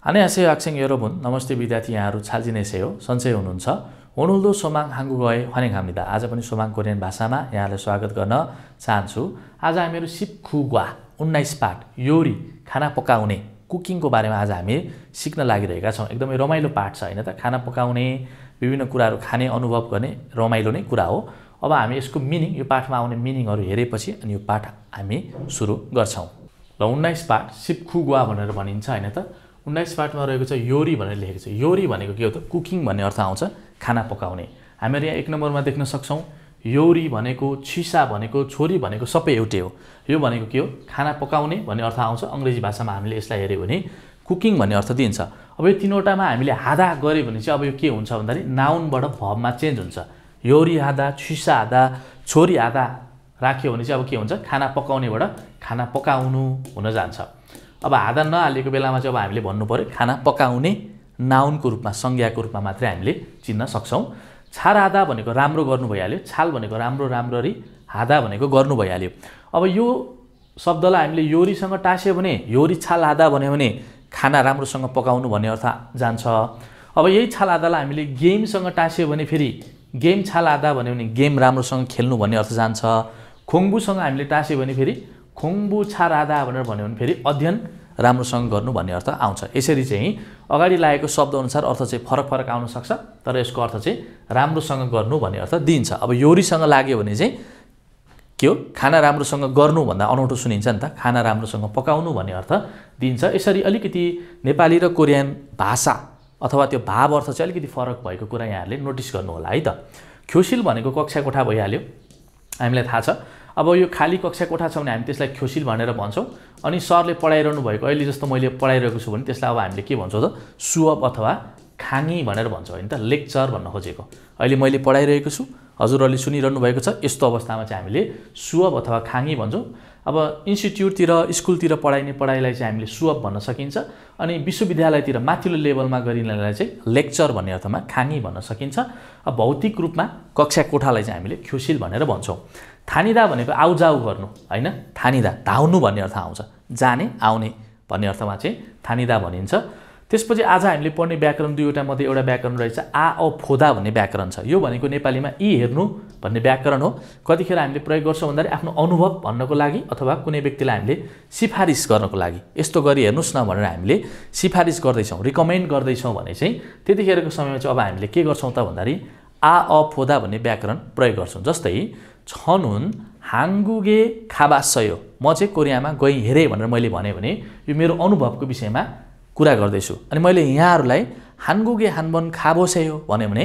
안녕하세요 학생 여러분. नमस्ते विद्यार्थी यहाँहरू छाल्जिनेसे요. सन्चै हुनुहुन्छ? ओनुल्दो सोमाङ 한국어에 환영합니다. आज पनि सोमाङ कोरियन भाषामा यहाँलाई स्वागत गर्न चाहन्छु। आज हामीहरू सिपखुग्वा 19 पाठ योरी खाना पकाउने कुकिङको बारेमा आज हामी सिक्न लागिरहेका छौं। एकदमै रमाइलो पाठ छ हैन त? खाना पकाउने, विभिन्न कुराहरू खाने अनुभव गर्ने रमाइलो नै कुरा हो। अब हामी यसको मिनिङ, यो पाठमा आउने मिनिङहरू हेरेपछि अनि यो पाठ हामी सुरु गर्छौं। ल 19 पाठ सिपखुग्वा भनेर भनिन्छ हैन त? 19 पाठमा रहेको छ योरी भनेर लेखेको छ। योरी भनेको के हो त? कुकिङ भन्ने अर्थ आउँछ खाना पकाउने। हामीहरू यहाँ 1 नम्बरमा देख्न सक्छौं योरी भनेको, छिसा भनेको, छोरी भनेको सबै एउटै हो। यो भनेको के हो? खाना पकाउने भन्ने अर्थ आउँछ। अंग्रेजी भाषामा हामीले यसलाई हेर्यो भने कुकिङ भन्ने अर्थ दिन्छ। अब यो तीनवटामा हामीले हादा गर्यो भने चाहिँ अब यो के हुन्छ भन्दाखेरि नाउनबाट भर्बमा चेन्ज हुन्छ। योरी हादा, छिसा हादा, छोरी हादा राख्यो भने चाहिँ अब के हुन्छ? खाना पकाउनेबाट खाना पकाउनु हुन जान्छ। अब हादा नहालेको बेलामा चाहिँ अब हामीले भन्नु पर्यो खाना पकाउने नाउनको रूपमा, संज्ञाको रूपमा मात्रै हामीले चिन्न सक्छौं। छार हादा भनेको राम्रो गर्नु भइहाल्यो, छाल भनेको राम्रो राम्ररी, हादा भनेको गर्नु भइहाल्यो। अब यो शब्दलाई हामीले योरीसँग टास्यो भने, योरी छाल हादा भन्यो भने खाना राम्रोसँग पकाउनु भन्ने अर्थ जान्छ। अब यही छाल हादालाई हामीले गेमसँग टास्यो भने फेरि गेम छाल हादा भन्यो भने गेम राम्रोसँग खेल्नु भन्ने अर्थ जान्छ। खोङ्बुसँग हामीले टास्यो भने फेरि खोङ्बु छार हादा भनेर भन्यो भने फेरि अध्ययन राम्रोसँग गर्नु भन्ने अर्थ आउँछ। यसरी चाहिँ अगाडि लागेको शब्द अनुसार अर्थ चाहिँ फरक आउन सक्छ, तर यसको अर्थ चाहिँ राम्रोसँग गर्नु भन्ने अर्थ दिन्छ। अब योरीसँग लाग्यो भने चाहिँ के हो? खाना राम्रोसँग गर्नु भन्दा अनौठो सुनिन्छ नि त? खाना राम्रोसँग पकाउनु भन्ने अर्थ दिन्छ। यसरी अलिकति नेपाली र कोरियन भाषा अथवा त्यो भाव अर्थ चाहिँ अलिकति फरक भएको कुरा यहाँहरूले नोटिस गर्नु होला है त। ख्योसिल भनेको कक्षा कोठा भइहाल्यो, हामीलाई थाहा छ। अब यो खाली कक्षा कोठा छ भने हामी त्यसलाई ख्योसिल भनेर भन्छौं। अनि सरले पढाइरहनु भएको, अहिले जस्तो मैले पढाइरहेको छु भने त्यसलाई अब हामीले के भन्छौं त? सुअब अथवा खाङी भनेर भन्छौं हैन त? लेक्चर भन्न खोजेको। अहिले मैले पढाइरहेको छु, हजुरहरूले सुनिरहनु भएको छ, यस्तो अवस्थामा चाहिँ हामीले सुअब अथवा खाङी भन्छौं। अब इन्स्टिट्युटतिर, स्कुलतिर पढाइने पढाइलाई चाहिँ हामीले सुअब भन्न सकिन्छ। अनि विश्वविद्यालयतिर माथिल्लो लेभलमा गरिनेलाई चाहिँ लेक्चर भन्ने अर्थमा खाङी भन्न सकिन्छ। अब भौतिक रूपमा कक्षा कोठालाई चाहिँ हामीले ख्योसिल भनेर भन्छौं। थानिदा भनेको आउजाउ गर्नु हैन? थानिदा धाउनु भन्ने अर्थ आउँछ। जाने, आउने भन्ने अर्थमा चाहिँ थानिदा भनिन्छ। त्यसपछि आज हामीले पढ्ने व्याकरण दुईवटा मध्ये एउटा व्याकरण रहेछ आ अ फोदा भन्ने व्याकरण छ। यो भनेको नेपालीमा यी हेर्नु भन्ने व्याकरण हो। कतिखेर हामीले प्रयोग गर्छौं भन्दाखेरि आफ्नो अनुभव भन्नको लागि अथवा कुनै व्यक्तिलाई हामीले सिफारिस गर्नको लागि, यस्तो गरी हेर्नुस् न भनेर हामीले सिफारिस गर्दैछौं, रिकमेन्ड गर्दैछौं भने चाहिँ त्यतिखेरको समयमा चाहिँ अब हामीले के गर्छौं त भन्दाखेरि आ अ फोदा भन्ने व्याकरण प्रयोग गर्छौं। जस्तै छनुन हाङ्गुगे खाबासयो, म चाहिँ कोरियामा गई हेरे भनेर मैले भने यो मेरो अनुभवको विषयमा कुरा गर्दैछु। अनि मैले यहाँहरूलाई हान्गुगे हानबन खाबोसेयो भन्यो भने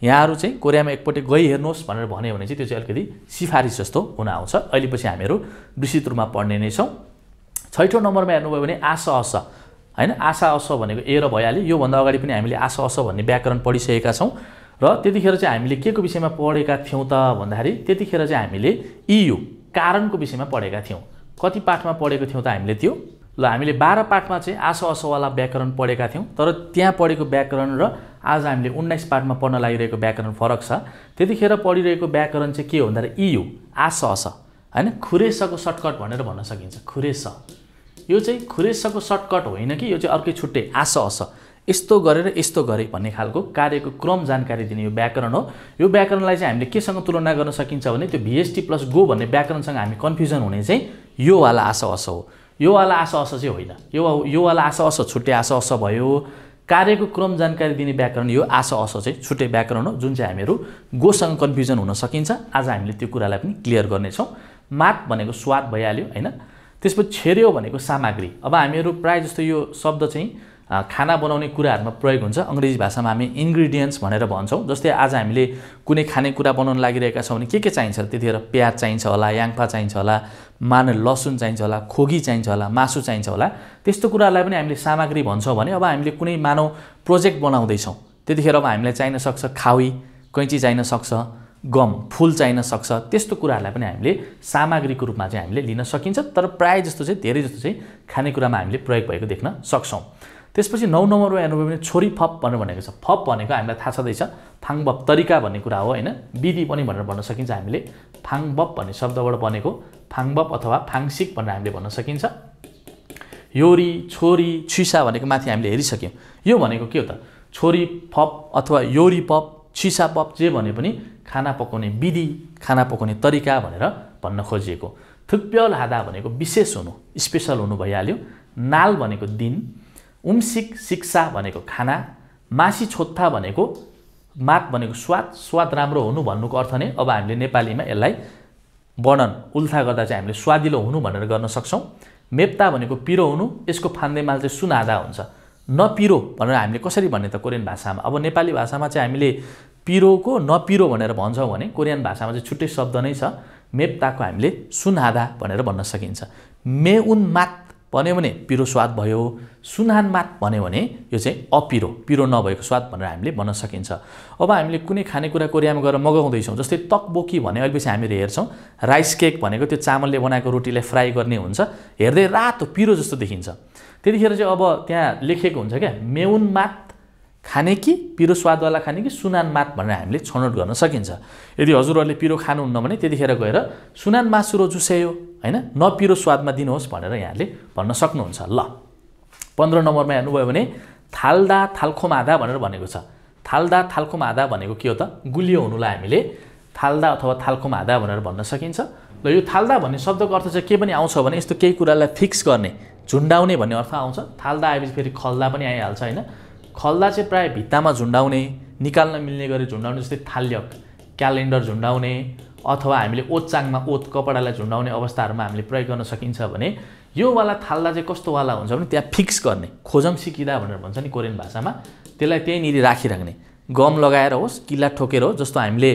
यहाँहरू चाहिँ कोरियामा एकपटक गई हेर्नुहोस् भनेर भन्यो भने चाहिँ त्यो चाहिँ अलिकति सिफारिस जस्तो हुन आउँछ। अहिले पछि हामीहरू विस्तृत रूपमा पढ्ने नै छौं। 6औं नम्बरमा हेर्नुभयो भने आशा अस हैन? आशा अस भनेको ए र भइहाल्यो। यो भन्दा अगाडि पनि हामीले आशा अस भन्ने व्याकरण पढिसकेका छौं। र त्यतिखेर चाहिँ हामीले के को विषयमा पढेका थियौं त भन्दाखेरि त्यतिखेर चाहिँ हामीले इयु कारणको विषयमा पढेका थियौं। कति पाठमा पढेको थियौं त हामीले त्यो? ल हामीले 12 पाठमा चाहिँ आशा असवाला व्याकरण पढेका थियौं। तर त्यहाँ पढेको व्याकरण र आज हामीले 19 पाठमा पढ्न लागिरहेको व्याकरण फरक छ। त्यतिखेर पढिरहेको व्याकरण चाहिँ के हो भन्दाखेरि इयु आशा अस हैन? खुरेसको सर्टकट भनेर भन्न सकिन्छ। खुरेस, यो चाहिँ खुरेसको सर्टकट होइन कि, यो चाहिँ अर्कै छुट्टै आशा अस, यस्तो गरेर यस्तो गरे भन्ने खालको कार्यको क्रम जानकारी दिने यो व्याकरण हो। यो व्याकरणलाई चाहिँ हामीले केसँग तुलना गर्न सकिन्छ भने त्यो VST प्लस गो भन्ने व्याकरणसँग हामी कन्फ्युजन हुने चाहिँ यो वाला आशा अस हो। यो वाला आशा अस चाहिँ होइन। यो वाला आशा अस छुट्टै आशा अस भयो। कार्यको क्रम जानकारी दिने व्याकरण यो आशा अस चाहिँ छुट्टै व्याकरण हो, जुन चाहिँ हामीहरू गोसँग कन्फ्युजन हुन सकिन्छ। आज हामीले त्यो कुरालाई पनि क्लियर गर्नेछौं। मात भनेको स्वाद भइहाल्यो हैन? त्यसपछि छेर्यो भनेको सामग्री। अब हामीहरू प्राय जस्तो यो शब्द चाहिँ खाना बनाउने कुराहरुमा प्रयोग हुन्छ। अंग्रेजी भाषामा हामी इन्ग्रेडिएन्ट्स भनेर भन्छौं। जस्तै आज हामीले कुनै खानेकुरा बनाउन लागिरहेका छौं भने के चाहिन्छ? त्यतिखेर प्याज चाहिन्छ होला, याङफा चाहिन्छ होला, लसुन चाहिन्छ होला, खोगी चाहिन्छ होला, मासु चाहिन्छ होला। त्यस्तो कुरालाई पनि हामीले सामग्री भन्छौं भने अब हामीले कुनै मानव प्रोजेक्ट बनाउँदै छौं, त्यतिखेर अब हामीलाई चाहिन सक्छ खावी, कैंची चाहिन सक्छ, गम, फूल चाहिन सक्छ। त्यस्तो कुराहरुलाई पनि हामीले सामग्रीको रूपमा चाहिँ हामीले लिन सकिन्छ। तर प्राय जस्तो चाहिँ धेरै जस्तो चाहिँ खानेकुरामा हामीले प्रयोग भएको देख्न सक्छौं। त्यसपछि 9 नम्बरमा हेर्नुभयो भने छोरी फप भनेर भनेको छ। फप भनेको हामीलाई थाहा छँदैछ फाङबप तरिका भन्ने कुरा हो हैन? विधि पनि भनेर भन्न सकिन्छ हामीले। फाङबप भन्ने शब्दबाट बनेको फाङबप अथवा फाङसिक भनेर हामीले भन्न सकिन्छ। योरी, छोरी, छिसा भनेको माथि हामीले हेरिसक्यौँ। यो भनेको के हो त? छोरी पप अथवा योरी पप, छिसा पप जे भने पनि खाना पकाउने विधि, खाना पकाउने तरिका भनेर भन्न खोजिएको। थुप्यल हादा भनेको विशेष हुनु, स्पेसल हुनु भइहाल्यो। नाल भनेको दिन, उम्सिक शिक्षा भनेको खाना, मासी छोत्था भनेको मात भनेको स्वाद, स्वाद राम्रो हुनु भन्नुको अर्थ नै अब हामीले नेपालीमा यसलाई वर्णन उल्था गर्दा चाहिँ हामीले स्वादिलो हुनु भनेर गर्न सक्छौँ। मेप्ता भनेको पिरो हुनु, यसको फान्देमाल चाहिँ सुनादा हुन्छ। नपिरो भनेर हामीले कसरी भन्ने त कोरियन भाषामा? अब नेपाली भाषामा चाहिँ हामीले पिरोको नपिरो भनेर भन्छौँ भने कोरियन भाषामा चाहिँ छुट्टै शब्द नै छ। मेप्ताको हामीले सुनहादा भनेर भन्न सकिन्छ। मेउन मात भन्यो भने पिरो स्वाद भयो, सुनहान मात भन्यो भने यो चाहिँ अपिरो, पिरो नभएको स्वाद भनेर हामीले भन्न सकिन्छ। अब हामीले कुनै खानेकुरा कोरियामा गएर मगाउँदैछौँ, जस्तै तकबोकी भने अहिलेपछि हामीले हेर्छौँ राइस केक भनेको त्यो चामलले बनाएको रोटीलाई फ्राई गर्ने हुन्छ, हेर्दै रातो पिरो जस्तो देखिन्छ। त्यतिखेर चाहिँ अब त्यहाँ लेखेको हुन्छ क्या, मेउन मात खाने कि पिरो स्वादवाला खाने कि सुनान मात भनेर हामीले छनौट गर्न सकिन्छ। यदि हजुरहरूले पिरो खानुहुन्न भने त्यतिखेर गएर सुनान मासुरो जुसेयो हैन, नपिरो स्वादमा दिनुहोस् भनेर यहाँले भन्न सक्नुहुन्छ। ल 15 नम्बरमा हेर्नुभयो भने थाल्दा थाल्खोम आधा भनेर भनेको छ। थाल्दा थाल्खोम आधा भनेको के हो त? गुलियो हुनुलाई हामीले थाल्दा अथवा थाल्खोम आधा भनेर भन्न सकिन्छ। ल यो थाल्दा भन्ने शब्दको अर्थ चाहिँ के पनि आउँछ भने यस्तो केही कुरालाई फिक्स गर्ने, झुन्डाउने भन्ने अर्थ आउँछ। थाल्दा आएपछि फेरि खल्दा पनि आइहाल्छ हैन। खल्दा चाहिँ प्राय भित्तामा झुन्डाउने, निकाल्न मिल्ने गरी झुन्डाउने, जस्तै थाल्यक क्यालेन्डर झुन्डाउने अथवा हामीले ओतचाङमा ओत कपडालाई झुन्डाउने अवस्थाहरूमा हामीले प्रयोग गर्न सकिन्छ भने यो वाला थाल्दा चाहिँ कस्तो वाला हुन्छ भने त्यहाँ फिक्स गर्ने, खोजम सिकिदा भनेर भन्छ नि कोरियन भाषामा, त्यसलाई त्यहीँनिर राखिराख्ने, गम लगाएर होस् किल्ला ठोकेर होस्। जस्तो हामीले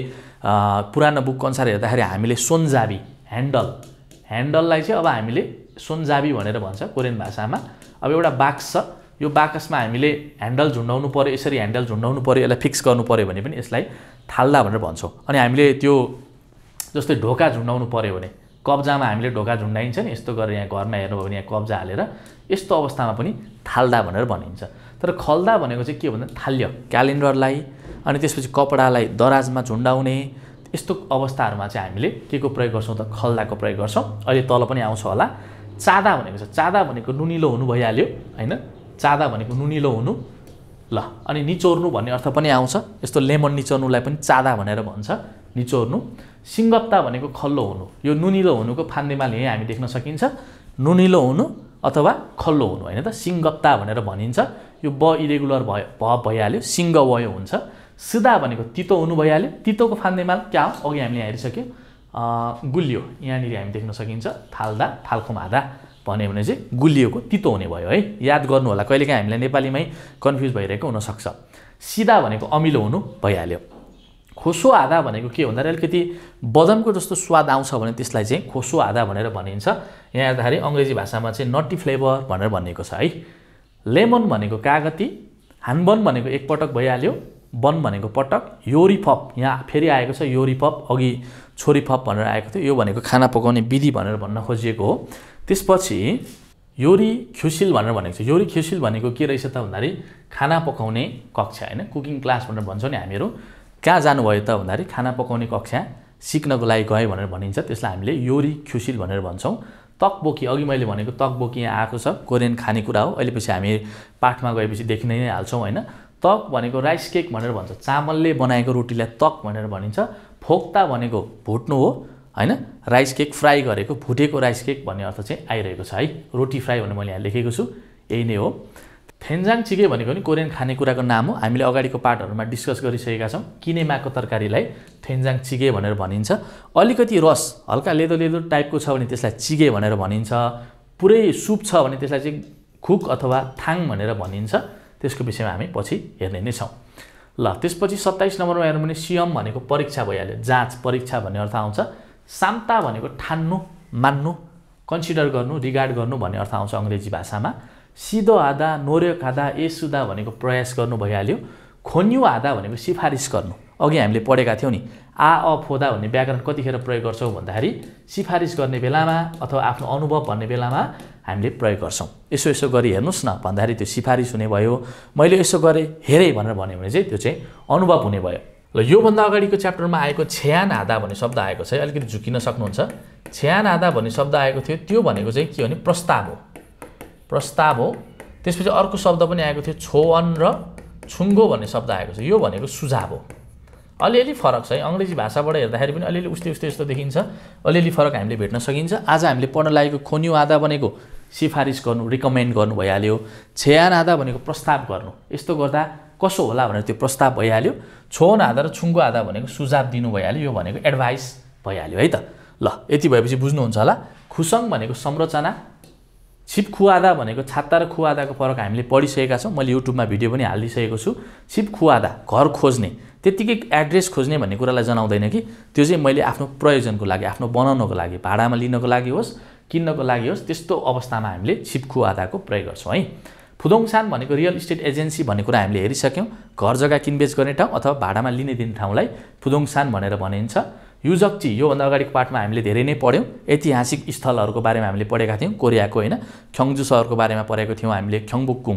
पुरानो बुक अनुसार हेर्दाखेरि हामीले सोन्जाबी ह्यान्डललाई चाहिँ अब हामीले सोन्जाबी भनेर भन्छ कोरियन भाषामा। अब एउटा बाक्स छ, यो बाकसमा हामीले ह्यान्डल झुन्डाउनु पऱ्यो, यसरी ह्यान्डल झुन्डाउनु पऱ्यो, यसलाई फिक्स गर्नु पऱ्यो भने पनि यसलाई थाल्दा भनेर भन्छौँ। अनि हामीले त्यो जस्तै ढोका झुन्डाउनु पऱ्यो भने कब्जामा हामीले ढोका झुन्डाइन्छ नि, यस्तो गरेर यहाँ घरमा हेर्नुभयो भने यहाँ कब्जा हालेर, यस्तो अवस्थामा पनि थाल्दा भनेर भनिन्छ। तर खल्दा भनेको चाहिँ के भन्दा थाल्य क्यालेन्डरलाई अनि त्यसपछि कपडालाई दराजमा झुन्डाउने, यस्तो अवस्थाहरूमा चाहिँ हामीले के को प्रयोग गर्छौँ त? खल्दाको प्रयोग गर्छौँ। अहिले तल पनि आउँछ होला। चादा भनेको छ, चादा भनेको नुनिलो हुनु भइहाल्यो हैन, चादा भनेको नुनिलो हुनु। ल अनि निचोर्नु भन्ने अर्थ पनि आउँछ, यस्तो लेमन निचोर्नुलाई पनि चादा भनेर भन्छ, निचोर्नु। सिङ्गप्ता भनेको खल्लो हुनु, यो नुनिलो हुनुको फान्देमाल यही हामी देख्न सकिन्छ, नुनिलो हुनु अथवा खल्लो हुनु हैन त, सिङ्गप्ता भनेर भनिन्छ। यो ब इरेगुलर भइहाल्यो, सिङ्ग वयो हुन्छ। सिधा भनेको तितो हुनु भइहाल्यो, तितोको फान्देमाल क्या हो? अघि हामीले यहाँ हेरिसक्यौँ, गुलियो, यहाँनिर हामी देख्न सकिन्छ। थाल्दा थाल्खोम आधा भन्यो भने चाहिँ गुलियोको तितो हुने भयो है, याद गर्नु होला, कहिलेकाहीँ हामीलाई नेपालीमै कन्फ्युज भइरहेको हुनसक्छ। सिधा भनेको अमिलो हुनु भइहाल्यो। खोसो आधा भनेको के भन्दा अलिकति बदमको जस्तो स्वाद आउँछ भने त्यसलाई चाहिँ खोसो आधा भनेर भनिन्छ। यहाँ हेर्दाखेरि अङ्ग्रेजी भाषामा चाहिँ नटी फ्लेभर भनेर भनिएको छ है। लेमन भनेको कागती, हानबन भनेको एकपटक भइहाल्यो, बन भनेको पटक, योरीपप यहाँ फेरि आएको छ, योरीपप अघि छोरीपप भनेर आएको थियो, यो भनेको खाना पकाउने विधि भनेर भन्न खोजिएको हो। त्यसपछि योरी ख्युसिल भनेर भनेको छ। योरी ख्युसिल भनेको के रहेछ त भन्दाखेरि खाना पकाउने कक्षा हैन, कुकिङ क्लास भनेर भन्छौँ नि हामीहरू। कहाँ जानुभयो त भन्दाखेरि खाना पकाउने कक्षा सिक्नको लागि गयो भनेर भनिन्छ, त्यसलाई हामीले योरी ख्युसिल भनेर भन्छौँ। तकबोकी, अघि मैले भनेको तकबोकी यहाँ आएको छ, कोरियन खानेकुरा हो, अहिले पछि हामी पाठमा गएपछि देखि नै हाल्छौँ हैन। तक भनेको राइस केक भनेर भन्छ, चामलले बनाएको रोटीलाई तक भनेर भनिन्छ। फोक्ता भनेको भुट्नु हो हैन, राइस केक फ्राई गरेको भुटेको राइस केक भन्ने अर्थ चाहिँ आइरहेको छ है। रोटी फ्राई भनेर मैले यहाँ लेखेको छु, यही नै हो। थेन्जाङ चिगे भनेको नि कोरियन खानेकुराको नाम हो, हामीले अगाडिको पाठहरूमा डिस्कस गरिसकेका छौँ। किनेमाको तरकारीलाई थेन्जाङ चिगे भनेर भनिन्छ। अलिकति रस हल्का लेदो लेदो टाइपको छ भने त्यसलाई चिगे भनेर भनिन्छ। पुरै सुप छ भने त्यसलाई चाहिँ खुक अथवा थाङ भनेर भनिन्छ। त्यसको विषयमा हामी पछि हेर्ने नै छौँ। ल त्यसपछि 27 नम्बरमा हेर्नु भने सियम भनेको परीक्षा भइहाल्यो, जाँच परीक्षा भन्ने अर्थ आउँछ। साम्ता भनेको ठान्नु, मान्नु, कन्सिडर गर्नु, रिगार्ड गर्नु भन्ने अर्थ आउँछ अङ्ग्रेजी भाषामा। सिधो आधा, नोर्यक आधा, एसुदा भनेको प्रयास गर्नु भइहाल्यो। खोन्यु आधा भनेको सिफारिस गर्नु, अघि हामीले पढेका थियौँ नि। आ अ फोदा भन्ने व्याकरण कतिखेर प्रयोग गर्छौँ भन्दाखेरि सिफारिस गर्ने बेलामा अथवा आफ्नो अनुभव भन्ने बेलामा हामीले प्रयोग गर्छौँ। यसो यसो गरी हेर्नुहोस् न भन्दाखेरि त्यो सिफारिस हुने भयो। मैले यसो गरेँ हेरेँ भनेर भन्यो भने चाहिँ त्यो चाहिँ अनुभव हुने भयो। ल योभन्दा अगाडिको च्याप्टरमा आएको छ्यान आधा भन्ने शब्द आएको छ, अलिकति झुकिन सक्नुहुन्छ। छ्यान आधा भन्ने शब्द आएको थियो, त्यो भनेको चाहिँ के हो भने प्रस्ताव हो। प्रस्ताव हो। त्यसपछि अर्को शब्द पनि आएको थियो छोअन र छुङ्गो भन्ने शब्द आएको छ। यो भनेको सुझाव हो। अलिअलि फरक छ है, अङ्ग्रेजी भाषाबाट हेर्दाखेरि पनि अलिअलि उस्तै यस्तो देखिन्छ, अलिअलि फरक हामीले भेट्न सकिन्छ। आज हामीले पढ्न लागेको खोन्यु आधा भनेको सिफारिस गर्नु, रिकमेन्ड गर्नु भइहाल्यो। छेयान आधा भनेको प्रस्ताव गर्नु, यस्तो गर्दा कसो होला भनेर त्यो प्रस्ताव भइहाल्यो। छोन आधा र छुङ्गो आधा भनेको सुझाव दिनु भइहाल्यो, यो भनेको एडभाइस भइहाल्यो है त। ल यति भएपछि बुझ्नुहुन्छ होला। खुसङ भनेको संरचना, छिपखु आधा भनेको छाता र खुवादाको फरक हामीले पढिसकेका छौँ। मैले युट्युबमा भिडियो पनि हालिदिइसकेको छु। छिपखु आधा घर खोज्ने, त्यतिकै एड्रेस खोज्ने भन्ने कुरालाई जनाउँदैन कि, त्यो चाहिँ मैले आफ्नो प्रयोजनको लागि, आफ्नो बनाउनको लागि, भाडामा लिनको लागि होस्, किन्नको लागि होस्, त्यस्तो अवस्थामा हामीले छिपखु आधाको प्रयोग गर्छौँ है। फुदोङसान भनेको रियल इस्टेट एजेन्सी भन्ने कुरा हामीले हेरिसक्यौँ। घर जग्गा किनबेच गर्ने ठाउँ अथवा भाडामा लिने दिने ठाउँलाई फुदोङसान भनेर भनिन्छ। युजक्ची योभन्दा अगाडिको पाठमा हामीले धेरै नै पढ्यौँ। ऐतिहासिक स्थलहरूको बारेमा हामीले पढेका थियौँ, कोरियाको होइन, ख्यङ्जु सहरको बारेमा पढेको थियौँ हामीले, ख्यङ्बुककुङ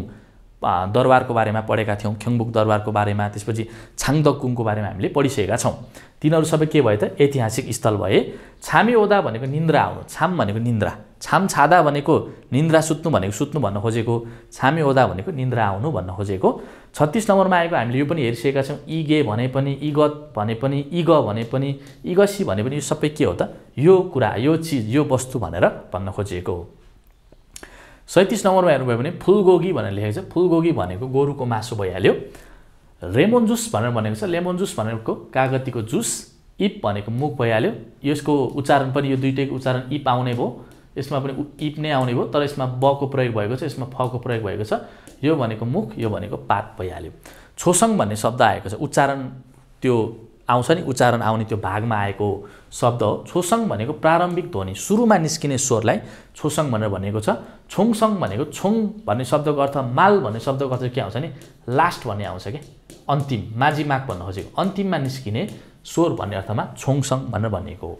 दरबारको बारेमा पढेका थियौँ, ख्यङ्बुक दरबारको बारेमा, त्यसपछि छाङदकुङको बारेमा हामीले पढिसकेका छौँ। तिनीहरू सबै के भए त ऐतिहासिक स्थल भए। छामी ओदा भनेको निन्द्रा आउनु, छाम भनेको निन्द्रा, छाम छादा भनेको निन्द्रा सुत्नु भनेको सुत्नु भन्न खोजेको, छामी ओदा भनेको निन्द्रा आउनु भन्न खोजेको। 36 नम्बरमा आएको हामीले यो पनि हेरिसकेका छौँ। इगे भने पनि, इगत भने पनि, इग भने पनि, इगसी भने पनि, यो सबै के हो त, यो कुरा, यो चिज, यो वस्तु भनेर भन्न खोजिएको हो। 37 नम्बरमा हेर्नुभयो भने फुलगोगी भनेर लेखेको छ। फुलगोगी भनेको गोरुको मासु भइहाल्यो। लेमन जुस भनेर भनेको छ। लेमन जुस भनेको कागतीको जुस। इप भनेको मुख भइहाल्यो। यसको उच्चारण पनि यो दुईटैको उच्चारण इप आउने भयो, यसमा पनि इप नै आउने भयो, तर यसमा बको प्रयोग भएको छ, यसमा फको प्रयोग भएको छ। यो भनेको मुख, यो भनेको पात भइहाल्यो। छोसङ भन्ने शब्द आएको छ, उच्चारण त्यो आउँछ नि, उच्चारण आउने त्यो भागमा आएको शब्द हो। छोसङ भनेको प्रारम्भिक ध्वनि, सुरुमा निस्किने स्वरलाई छोसङ भनेर भनेको छ। छोङसङ भनेको छोङ भन्ने शब्दको अर्थ, माल भन्ने शब्दको अर्थ के आउँछ नि, लास्ट भन्ने आउँछ कि, अन्तिम, माझिमाग भन्न खोजेको, अन्तिममा निस्किने स्वर भन्ने अर्थमा छोङसङ भनेर भनिएको हो।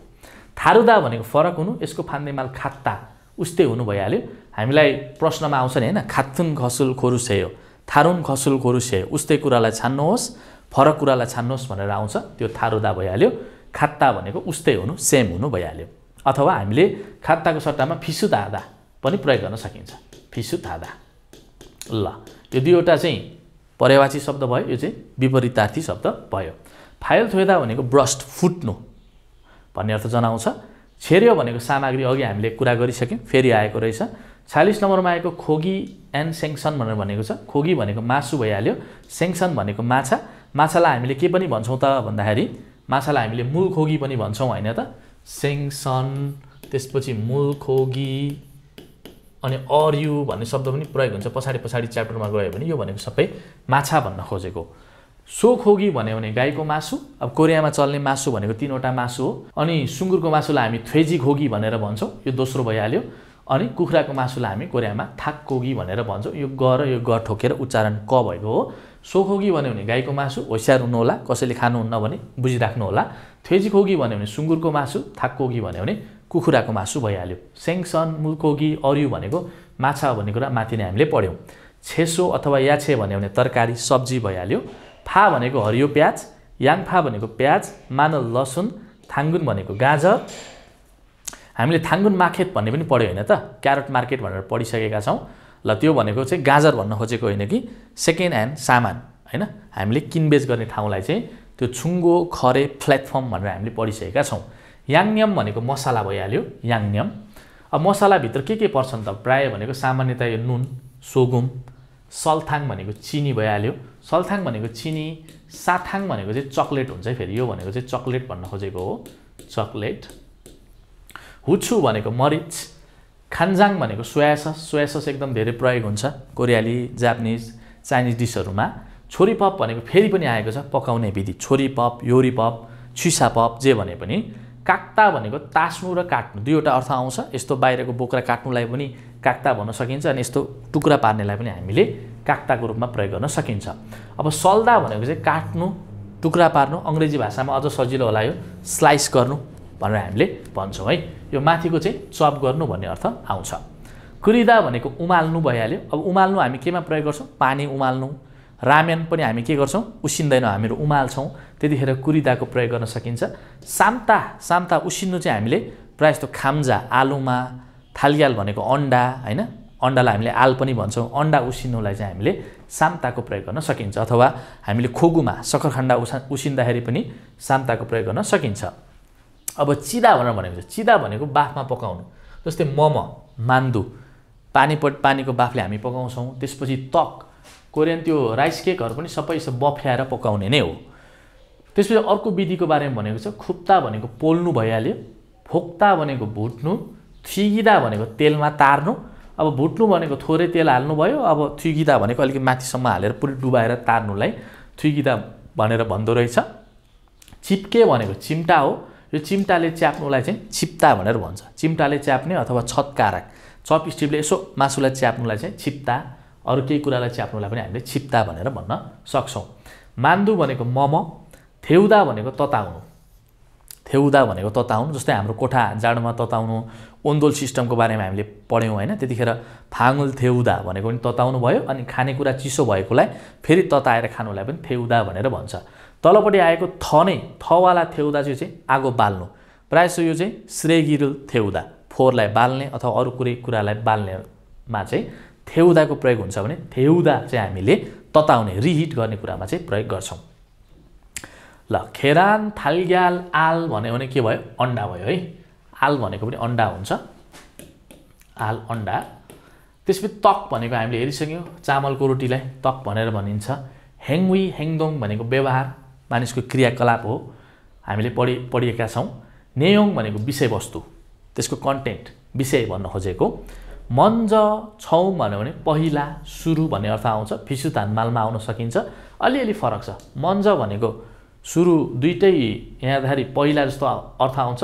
थारुदा भनेको फरक हुनु, यसको फान्देमाल खात्ता उस्तै हुनु भइहाल्यो। हामीलाई प्रश्नमा आउँछ नि होइन, खात्थुन खसुल खोरुसेयो, थारुन खसुल खोरुसेयो, उस्तै कुरालाई छान्नुहोस्, फरक कुरालाई छान्नुहोस् भनेर आउँछ, त्यो थारुदा भइहाल्यो। खात्ता भनेको उस्तै हुनु, सेम हुनु भइहाल्यो। अथवा हामीले खात्ताको सट्टामा फिसु दादा पनि प्रयोग गर्न सकिन्छ, फिसु दादा। ल यो दुईवटा चाहिँ पर्यायवाची शब्द भयो, यो चाहिँ विपरीतार्थी शब्द भयो। फाइल थोइदा भनेको ब्रस्ट, फुट्नु भन्ने अर्थ जनाउँछ। छेर्यो भनेको सामग्री, अघि हामीले कुरा गरिसक्यौँ, फेरि आएको रहेछ। 46 नम्बरमा आएको खोगी एन्ड सेङ्सन भनेर भनेको छ। खोगी भनेको मासु भइहाल्यो, सेङ्सन भनेको माछा। माछालाई हामीले के पनि भन्छौँ त भन्दाखेरि, माछालाई हामीले मूल खोगी पनि भन्छौँ होइन त, सेङ्सन, त्यसपछि मूल खोगी, अनि अर्यु भन्ने शब्द पनि प्रयोग हुन्छ पछाडि च्याप्टरमा गयो भने। यो भनेको सबै माछा भन्न खोजेको। सोखोगी भन्यो भने गाईको मासु। अब कोरियामा चल्ने मासु भनेको 3वटा मासु हो। अनि सुँगुरको मासुलाई हामी थ्वेजी खोगी भनेर भन्छौँ, यो दोस्रो भइहाल्यो। अनि कुखुराको मासुलाई हामी कोरियामा थाक्कोगी भनेर भन्छौँ, यो ग र यो ग ठोकेर उच्चारण क भएको हो। सोखोगी भन्यो भने गाईको मासु, होसियार हुनु होला, कसैले खानुहुन्न भने बुझिराख्नु होला। थ्वेजी खोगी भन्यो भने सुँगुरको मासु, थाक्कोगी भन्यो भने कुखुराको मासु भइहाल्यो। सेङ्सन, मुलकोगी, अर्यु भनेको माछा भन्ने कुरा माथि नै हामीले पढ्यौँ। छेसो अथवा याछे भन्यो भने तरकारी, सब्जी भइहाल्यो। फा भनेको हरियो प्याज, याङफा भनेको प्याज, मानल लसुन, थाङ्गुन भनेको गाजर। हामीले थाङ्गुन मार्केट भन्ने पनि पढ्यो होइन त, क्यारट मार्केट भनेर पढिसकेका छौँ। ल त्यो भनेको चाहिँ गाजर भन्न खोजेको होइन कि, सेकेन्ड ह्यान्ड सामान होइन, हामीले किनबेच गर्ने ठाउँलाई चाहिँ त्यो छुङ्गो, खरे, प्लेटफर्म भनेर हामीले पढिसकेका छौँ। याङन्यम भनेको मसला भइहाल्यो, याङन्यम। अब मसलाभित्र के पर्छन् त, प्राय भनेको सामान्यतया यो नुन, सोगुम। सल्थाङ भनेको चिनी भइहाल्यो, सल्थाङ भनेको चिनी। साथाङ भनेको चाहिँ चक्लेट हुन्छ है, फेरि यो भनेको चाहिँ चक्लेट भन्न खोजेको हो, चक्लेट। हुछु भनेको मरिच। खान्जाङ भनेको सोया सस, सोया सस एकदम धेरै प्रयोग हुन्छ कोरियाली, जापानिज, चाइनिज डिसहरूमा। छोरी पप भनेको फेरि पनि आएको छ, पकाउने विधि, छोरी पप, योरी पप, छिसा पप, जे भने पनि। काक्ता भनेको तास्नु र काट्नु, दुईवटा अर्थ आउँछ। यस्तो बाहिरको बोक्रा काट्नुलाई पनि काक्ता भन्न सकिन्छ, अनि यस्तो टुक्रा पार्नेलाई पनि हामीले काक्ताको रूपमा प्रयोग गर्न सकिन्छ। अब सल्दा भनेको चाहिँ काट्नु, टुक्रा पार्नु, अङ्ग्रेजी भाषामा अझ सजिलो होला यो स्लाइस गर्नु भनेर हामीले भन्छौँ है। यो माथिको चाहिँ चप गर्नु भन्ने अर्थ आउँछ। कुरिदा भनेको उमाल्नु भइहाल्यो। अब उमाल्नु हामी केमा प्रयोग गर्छौँ, पानी उमाल्नु। रामेन पनि हामी के गर्छौँ, उसिन्दैनौँ, हामीहरू उमाल्छौँ, त्यतिखेर कुरिदाको प्रयोग गर्न सकिन्छ। साम्ता उसिन्नु चाहिँ हामीले प्रायः जस्तो खाम्जा, आलुमा, थालियाल भनेको अन्डा होइन, अन्डालाई हामीले आल पनि भन्छौँ। अन्डा उसिन्नुलाई चाहिँ हामीले साम्ताको प्रयोग गर्न सकिन्छ अथवा हामीले खोगुमा सक्खरखण्ड उसिन्दाखेरि पनि साम्ताको प्रयोग गर्न सकिन्छ। अब चिदा भनेर भनेको छ, चिदा भनेको बाफमा पकाउनु। जस्तै मोमो, मान्दु पानीको बाफले हामी पकाउँछौँ। त्यसपछि तक, कोरियन त्यो राइस केकहरू पनि सबै बफ्याएर पकाउने नै हो। त्यसपछि अर्को विधिको बारेमा भनेको छ खुप्ता भनेको पोल्नु भइहाल्यो, फोक्ता भनेको भुट्नु, थुगिदा भनेको तेलमा तार्नु। अब भुट्नु भनेको थोरै तेल हाल्नु भयो, अब थुगिदा भनेको अलिकति माथिसम्म हालेर पुरै डुबाएर तार्नुलाई थुगिदा भनेर भन्दो रहेछ। चिप्के भनेको चिम्टा हो, यो चिम्टाले च्याप्नुलाई चाहिँ छिप्ता भनेर भन्छ। चिम्टाले च्याप्ने अथवा छतकारक, चप स्टिपले यसो मासुलाई च्याप्नुलाई चाहिँ छिप्ता, अरू केही कुरालाई च्याप्नुलाई पनि हामीले छिप्ता भनेर भन्न सक्छौँ। मान्दु भनेको मोमो, थेउदा भनेको तताउनु। थेउदा भनेको तताउनु, जस्तै हाम्रो कोठा जाडोमा तताउनु, ओन्दोल सिस्टमको बारेमा हामीले पढ्यौँ होइन, त्यतिखेर फाङ्गुल थेउदा भनेको पनि तताउनु भयो। अनि खानेकुरा चिसो भएकोलाई फेरि तताएर खानुलाई पनि थेउदा भनेर भन्छ। तलपट्टि आएको थ नै, थवाला थेउदा चाहिँ आगो बाल्नु। प्रायः यो चाहिँ श्रेगिरुल थेउदा, फोहोरलाई बाल्ने अथवा अरू कुरालाई बाल्नेमा चाहिँ थेउदाको प्रयोग हुन्छ भने थेउदा चाहिँ हामीले तताउने, रिहिट गर्ने कुरामा चाहिँ प्रयोग गर्छौँ। ल, खेरान, थालग्याल, आल भन्यो भने के भयो? अन्डा भयो है। आल भनेको पनि अन्डा हुन्छ, आल अन्डा। त्यसपछि तक भनेको हामीले हेरिसक्यौँ, चामलको रोटीलाई तक भनेर भनिन्छ। हेङवी, हेङदोङ भनेको व्यवहार, मानिसको क्रियाकलाप हो, हामीले पढिएका छौँ। नेयोङ भनेको विषयवस्तु, त्यसको कन्टेन्ट, विषय भन्न खोजेको। मन्ज, छौँ भन्यो भने पहिला, सुरु भन्ने अर्थ आउँछ। फिसुतान मालमा आउन सकिन्छ, अलिअलि फरक छ। मन्ज भनेको सुरु दुइटै हेर्दाखेरि पहिला जस्तो अर्थ आउँछ।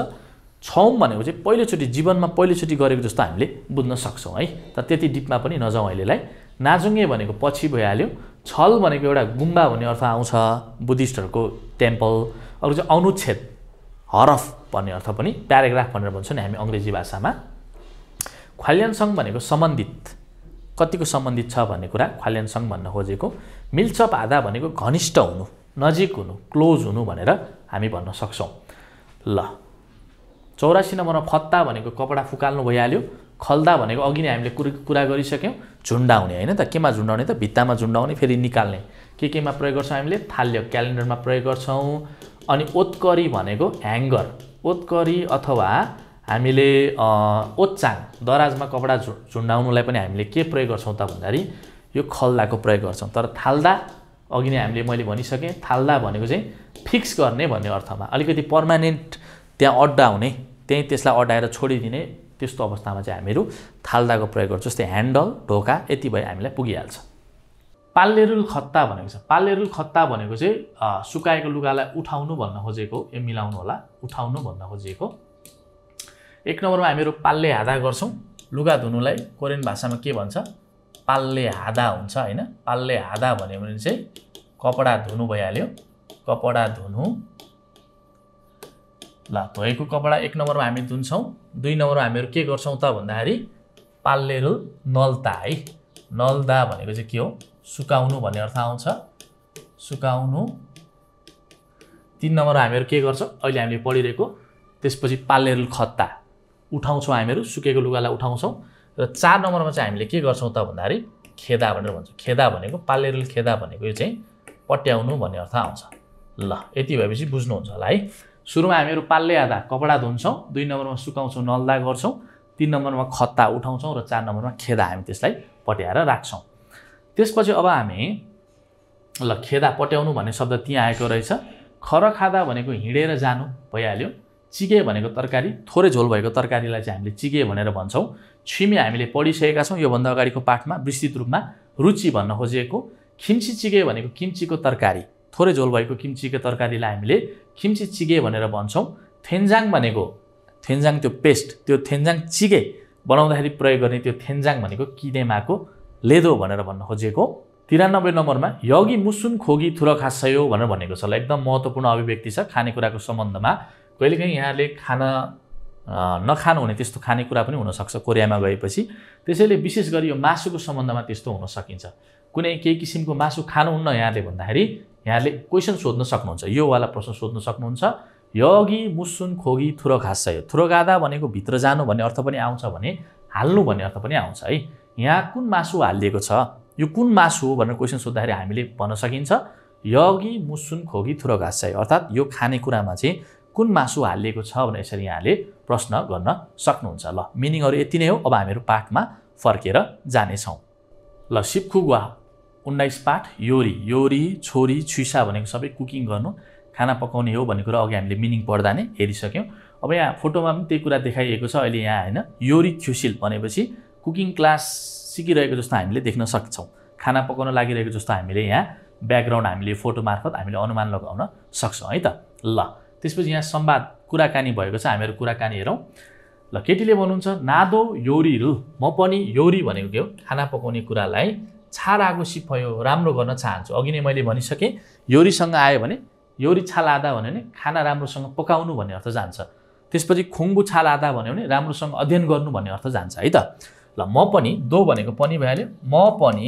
छौँ भनेको चाहिँ पहिलोचोटि, जीवनमा पहिलोचोटि गरेको जस्तो हामीले बुझ्न सक्छौँ है। तर त्यति डिपमा पनि नजाउँ अहिलेलाई। नाजुङ्गे भनेको पछि भइहाल्यो। छल भनेको एउटा गुम्बा भन्ने अर्थ आउँछ, बुद्धिस्टहरूको टेम्पल। अरू चाहिँ अनुच्छेद, हरफ भन्ने अर्थ पनि, प्याराग्राफ भनेर भन्छौँ नि हामी अङ्ग्रेजी भाषामा। ख्वाल्यानसङ भनेको सम्बन्धित, कतिको सम्बन्धित छ भन्ने कुरा ख्वाल्यानसङ भन्न खोजेको। मिल्चप आधा भनेको घनिष्ठ हुनु, नजिक हुनु, क्लोज हुनु भनेर हामी भन्न सक्छौँ। ल, 84 नम्बरमा फत्ता भनेको कपडा फुकाल्नु भइहाल्यो। खल्दा भनेको अघि नै हामीले कुरा गरिसक्यौँ, झुन्डाउने होइन त। केमा झुन्डाउने त? भित्तामा झुन्डाउने, फेरि निकाल्ने। केमा प्रयोग गर्छौँ हामीले? थाल्य, क्यालेन्डरमा प्रयोग गर्छौँ। अनि ओत्करी भनेको ह्याङ्गर, ओत्करी अथवा हामीले ओच्चाङ, दराजमा कपडा झुन्डाउनुलाई पनि हामीले के प्रयोग गर्छौँ त भन्दाखेरि यो खल्दाको प्रयोग गर्छौँ। तर थाल्दा अघि नै मैले भनिसकेँ, थाल्दा भनेको चाहिँ फिक्स गर्ने भन्ने अर्थमा, अलिकति पर्मानेन्ट त्यहाँ अड्डाउने, त्यहीँ त्यसलाई अड्डाएर छोडिदिने, त्यस्तो अवस्थामा चाहिँ हामीहरू थाल्दाको प्रयोग गर्छौँ। जस्तै ह्यान्डल, ढोका, यति भए हामीलाई पुगिहाल्छ। पाल्लेरुल खत्ता भनेको छ। पाल्लेरुल खत्ता भनेको चाहिँ सुकाएको लुगालाई उठाउनु भन्न खोजेको, यो मिलाउनु होला, उठाउनु भन्न खोजेको। 1 नम्बरमा हामीहरू पाल्ले हादा गर्छौँ। लुगा धुनुलाई कोरियन भाषामा के भन्छ? पाल्ले हादा हुन्छ होइन। पाल्ले हादा भन्यो भने चाहिँ कपडा धुनु भइहाल्यो, कपडा धुनु। ल, धोएको कपडा 1 नम्बरमा हामी धुन्छौँ। 2 नम्बरमा हामीहरू के गर्छौँ त भन्दाखेरि पाल्लेरुल नल्ता है। नल्दा भनेको चाहिँ के हो? सुकाउनु भन्ने अर्थ आउँछ, सुकाउनु। 3 नम्बरमा हामीहरू के गर्छौँ? अहिले हामीले पढिरहेको। त्यसपछि पाल्लेरुल खत्ता, उठाउँछौँ हामीहरू, सुकेको लुगालाई उठाउँछौँ। र 4 नम्बरमा चाहिँ हामीले के गर्छौँ त भन्दाखेरि खेदा भनेर भन्छौँ। खेदा भनेको, पाल्लेरुल खेदा भनेको यो चाहिँ पट्याउनु भन्ने अर्थ आउँछ। ल, यति भएपछि बुझ्नुहुन्छ होला है। सुरुमा हामीहरू पाल्ले हादा कपडा धुन्छौँ, 2 नम्बरमा सुकाउँछौँ, नल्दा गर्छौँ, 3 नम्बरमा खत्ता उठाउँछौँ र 4 नम्बरमा खेदा हामी त्यसलाई पट्याएर राख्छौँ। त्यसपछि अब हामी ल, खेदा पट्याउनु भन्ने शब्द त्यहाँ आएको रहेछ। खर खादा भनेको हिँडेर जानु भइहाल्यो। चिगे भनेको तरकारी, थोरै झोल भएको तरकारीलाई चाहिँ हामीले चिगे भनेर भन्छौँ। छिमे हामीले पढिसकेका छौँ योभन्दा अगाडिको पाठमा, विस्तृत रूपमा रुचि भन्न खोजिएको। खिम्ची चिगे भनेको किम्चीको तरकारी, थोरै झोल भएको किम्चीको तरकारीलाई हामीले खिम्ची चिगे भनेर भन्छौँ। थेन्जाङ भनेको, थेन्जाङ त्यो पेस्ट, त्यो थेन्जाङ चिगे बनाउँदाखेरि प्रयोग गर्ने त्यो थेन्जाङ भनेको किनेमाको लेदो भनेर भन्न खोजिएको। 93 नम्बरमा यगी मुसुन खोगी थुर खासयो भनेर भनेको छ। ल, एकदम महत्त्वपूर्ण अभिव्यक्ति छ खानेकुराको सम्बन्धमा। कहिलेकाहीँ यहाँले खाना नखानु हुने त्यस्तो खानेकुरा पनि हुनसक्छ कोरियामा गएपछि। त्यसैले विशेष गरी यो मासुको सम्बन्धमा त्यस्तो हुन सकिन्छ। कुनै केही किसिमको मासु खानुहुन्न यहाँले भन्दाखेरि यहाँले क्वेसन सोध्न सक्नुहुन्छ, यो वाला प्रश्न सोध्न सक्नुहुन्छ। यगी मुसुन खोगी थुर खासयो, थुर गादा भनेको भित्र जानु भन्ने अर्थ पनि आउँछ भने हाल्नु भन्ने अर्थ पनि आउँछ है। यहाँ कुन मासु हालिएको छ, यो कुन मासु हो भनेर क्वेसन सोद्धाखेरि हामीले भन्न सकिन्छ यगी मुसुन खोगी थुरो घाँस चाहिँ, अर्थात् यो खानेकुरामा चाहिँ कुन मासु हालिएको छ भनेर यसरी यहाँले प्रश्न गर्न सक्नुहुन्छ। ल मिनिङहरू यति नै हो। अब हामीहरू पाठमा फर्केर जानेछौँ। ल सिपखुगुवा 19 पाठ योरी योरी छोरी छुइसा भनेको सबै कुकिङ गर्नु खाना पकाउने हो भन्ने कुरा अघि हामीले मिनिङ पढ्दा नै हेरिसक्यौँ। अब यहाँ फोटोमा पनि त्यही कुरा देखाइएको छ अहिले यहाँ होइन। योरी ख्युसिल भनेपछि कुकिङ क्लास सिकिरहेको जस्तो हामीले देख्न सक्छौँ, खाना पकाउन लागिरहेको जस्तो हामीले यहाँ ब्याकग्राउन्ड हामीले फोटो मार्फत हामीले अनुमान लगाउन सक्छौँ है त। ल त्यसपछि यहाँ संवाद कुराकानी भएको छ, हामीहरू कुराकानी हेरौँ। ल केटीले भन्नुहुन्छ नादो योरी रु, म पनि योरी भनेको के हो खाना पकाउने कुरालाई छालागो सिफयो राम्रो गर्न चाहन्छु। अघि नै मैले भनिसकेँ योरीसँग आयो भने योरी छालादा भन्यो भने खाना राम्रोसँग पकाउनु भन्ने अर्थ जान्छ। त्यसपछि खुङ्बु छालादा भन्यो भने राम्रोसँग अध्ययन गर्नु भन्ने अर्थ जान्छ है त। ल म पनि दो भनेको पनि भइहाल्यो, म पनि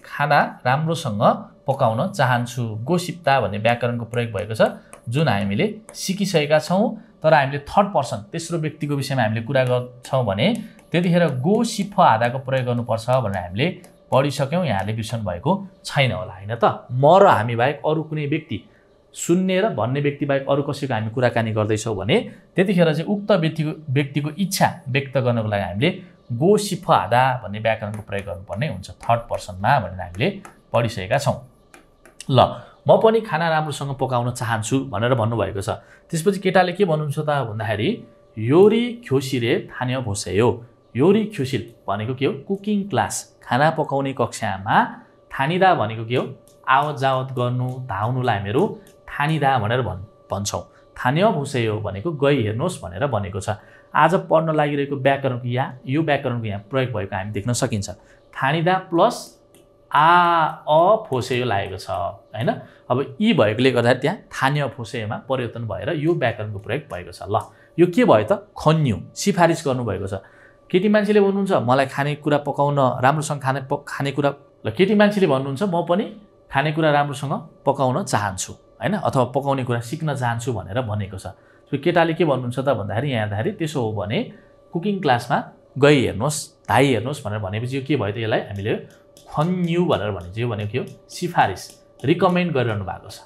खाना राम्रोसँग पकाउन चाहन्छु। गोसिप्ता भन्ने व्याकरणको प्रयोग भएको छ जुन हामीले सिकिसकेका छौँ, तर हामीले थर्ड पर्सन तेस्रो व्यक्तिको विषयमा हामीले कुरा गर्छौँ भने त्यतिखेर गोसिफ आधाको प्रयोग गर्नुपर्छ भनेर हामीले पढिसक्यौँ। यहाँले बिर्सनु भएको छैन होला होइन त। म र हामी बाहेक अरू कुनै व्यक्ति सुन्ने र भन्ने व्यक्ति बाहेक अरू कसैको हामी कुराकानी गर्दैछौँ भने त्यतिखेर चाहिँ उक्त व्यक्तिको इच्छा व्यक्त गर्नको लागि हामीले गोसिफ आधा भन्ने व्याकरणको प्रयोग गर्नुपर्ने हुन्छ थर्ड पर्सनमा भनेर हामीले पढिसकेका छौँ। ल म पनि खाना राम्रोसँग पकाउन चाहन्छु भनेर भन्नुभएको छ। त्यसपछि केटाले के भन्नुहुन्छ त भन्दाखेरि योरी ख्योसिरे थान्य भोसेयो। योरी ख्योसिल भनेको के हो कुकिङ क्लास खाना पकाउने कक्षामा, थानिदा भनेको के हो आवत जावत गर्नु धाउनुलाई हामीहरू थानिदा भनेर भन्छौँ। थान्य भोसेयो भनेको गई हेर्नुहोस् भनेर भनेको छ। आज पढ्न लागिरहेको व्याकरणको यो व्याकरणको यहाँ प्रयोग भएको हामी देख्न सकिन्छ। थानिदा प्लस फोसेयो लागेको छ होइन। अब यी भएकोले गर्दाखेरि त्यहाँ थान्य फोसेयोमा परिवर्तन भएर यो व्याकरणको प्रयोग भएको छ। ल यो के भयो त खन्यु सिफारिस गर्नुभएको छ। केटी मान्छेले भन्नुहुन्छ मलाई खानेकुरा पकाउन राम्रोसँग खानेकुरा ल केटी मान्छेले भन्नुहुन्छ म पनि खानेकुरा राम्रोसँग पकाउन चाहन्छु होइन, अथवा पकाउने कुरा सिक्न चाहन्छु भनेर भनेको छ। केटाले के भन्नुहुन्छ त भन्दाखेरि यहाँ हेर्दाखेरि त्यसो हो भने कुकिङ क्लासमा गई हेर्नुहोस् धाइ हेर्नुहोस् भनेर भनेपछि यो के भयो त यसलाई हामीले खन्यु भनेर भनिन्छ। यो भनेको के हो सिफारिस रिकमेन्ड गरिरहनु भएको छ।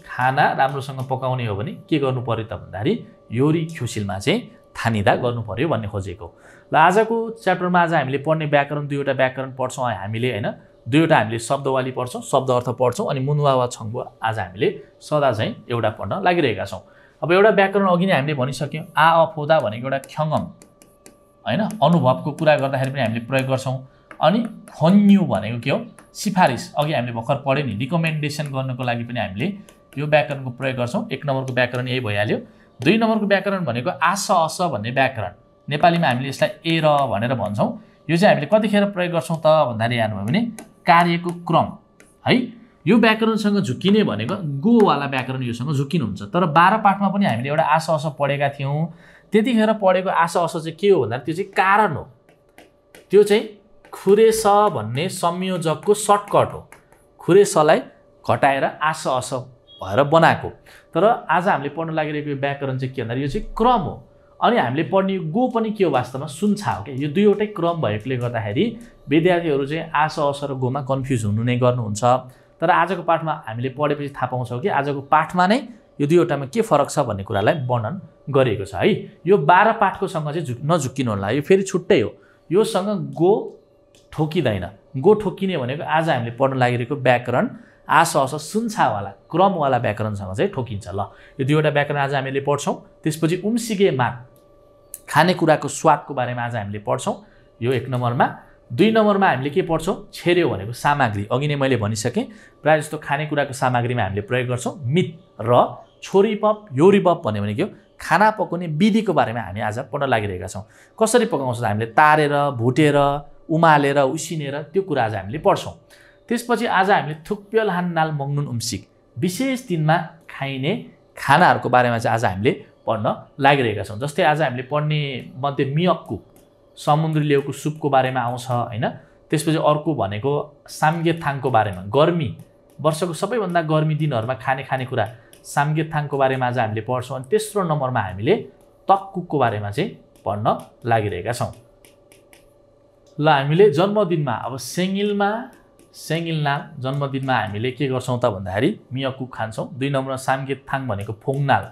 खाना राम्रोसँग पकाउने हो भने के गर्नु पर्यो त भन्दाखेरि योरी ख्युसिलमा चाहिँ थानिदा गर्नु पर्यो भन्ने खोजेको। ल आजको च्याप्टरमा आज हामीले पढ्ने व्याकरण दुईवटा व्याकरण पढ्छौँ हामीले होइन। दुईवटा हामीले शब्दवाली पढ्छौँ, शब्द अर्थ पढ्छौँ, अनि मुनुवा वा छङ्गुवा आज हामीले सदा चाहिँ एउटा पढ्न लागिरहेका छौँ। अब एउटा व्याकरण अघि नै हामीले भनिसक्यौँ फोदा भनेको एउटा ख्यङ्गम होइन, अनुभवको कुरा गर्दाखेरि पनि हामीले प्रयोग गर्छौँ। अनि खन्यु भनेको के हो सिफारिस, अघि हामीले भर्खर पढ्यौँ नि रिकमेन्डेसन गर्नको लागि पनि हामीले यो व्याकरणको प्रयोग गर्छौँ। एक नम्बरको व्याकरण यही भइहाल्यो। दुई नम्बरको व्याकरण भनेको आस अस भन्ने व्याकरण, नेपालीमा हामीले यसलाई ए र भनेर भन्छौँ। यो चाहिँ हामीले कतिखेर प्रयोग गर्छौँ त भन्दाखेरि हेर्नुभयो भने कार्यको क्रम है। यो व्याकरणसँग झुक्किने भनेको गोवाला व्याकरण योसँग झुक्किनुहुन्छ। तर 12 पाठमा पनि हामीले एउटा आस अस पढेका थियौँ। त्यतिखेर पढेको आस अस चाहिँ के हो भन्दा त्यो चाहिँ कारण हो, त्यो चाहिँ खुरेस भन्ने संयोजकको सर्टकट हो। खुरेसलाई घटाएर आस अस भएर बनाएको। तर आज हामीले पढ्न लागिरहेको व्याकरण चाहिँ के भन्दाखेरि यो चाहिँ क्रम हो। अनि हामीले पढ्ने गो पनि के हो वास्तवमा सुन्छा हो क्या। यो दुईवटै क्रम भएकोले गर्दाखेरि विद्यार्थीहरू चाहिँ आस अस र गोमा कन्फ्युज हुनु नै गर्नुहुन्छ। तर आजको पाठमा हामीले पढेपछि थाहा पाउँछौँ कि आजको पाठमा नै यो दुईवटामा के फरक छ भन्ने कुरालाई वर्णन गरिएको छ है। यो 12 पाठकोसँग चाहिँ नझुक्किनु होला, यो फेरि छुट्टै हो। योसँग गो ठोकिँदैन। गो ठोकिने भनेको आज हामीले पढ्न लागिरहेको व्याकरण आस अस सुन्छावाला क्रमवाला व्याकरणसँग चाहिँ ठोकिन्छ। ल यो दुईवटा व्याकरण आज हामीले पढ्छौँ। त्यसपछि उम्सिगे माग खानेकुराको स्वादको बारेमा आज हामीले पढ्छौँ यो एक नम्बरमा। दुई नम्बरमा हामीले के पढ्छौँ छेर्यो भनेको सामग्री, अघि नै मैले भनिसकेँ प्रायः जस्तो खानेकुराको सामग्रीमा हामीले प्रयोग गर्छौँ मित र छोरीपप योरीपप भन्यो भने के हो खाना पकाउने विधिको बारेमा हामी आज पढ्न लागिरहेका छौँ। कसरी पकाउँछ हामीले तारेर भुटेर उमालेर उसिनेर त्यो कुरा आज हामीले पढ्छौँ। त्यसपछि आज हामीले थुक्प्यल हान्नाल मङ्नुन उम्सिक विशेष दिनमा खाइने खानाहरूको बारेमा चाहिँ आज हामीले पढ्न लागिरहेका छौँ। जस्तै आज हामीले पढ्ने मध्ये मियक्कु समुद्री लेउको सुपको बारेमा आउँछ होइन। त्यसपछि अर्को भनेको सामगेथाङको बारेमा गर्मी वर्षको सबैभन्दा गर्मी दिनहरूमा खानेकुरा सामगेथाङको बारेमा आज हामीले पढ्छौँ। अनि तेस्रो नम्बरमा हामीले तक्कुको बारेमा चाहिँ पढ्न लागिरहेका छौँ। ल हामीले जन्मदिनमा अब सेङ्गिलनाल जन्मदिनमा हामीले के गर्छौँ त भन्दाखेरि मियाकुक खान्छौँ। 2 नम्बरमा सामगेथाङ भनेको फोङनाल,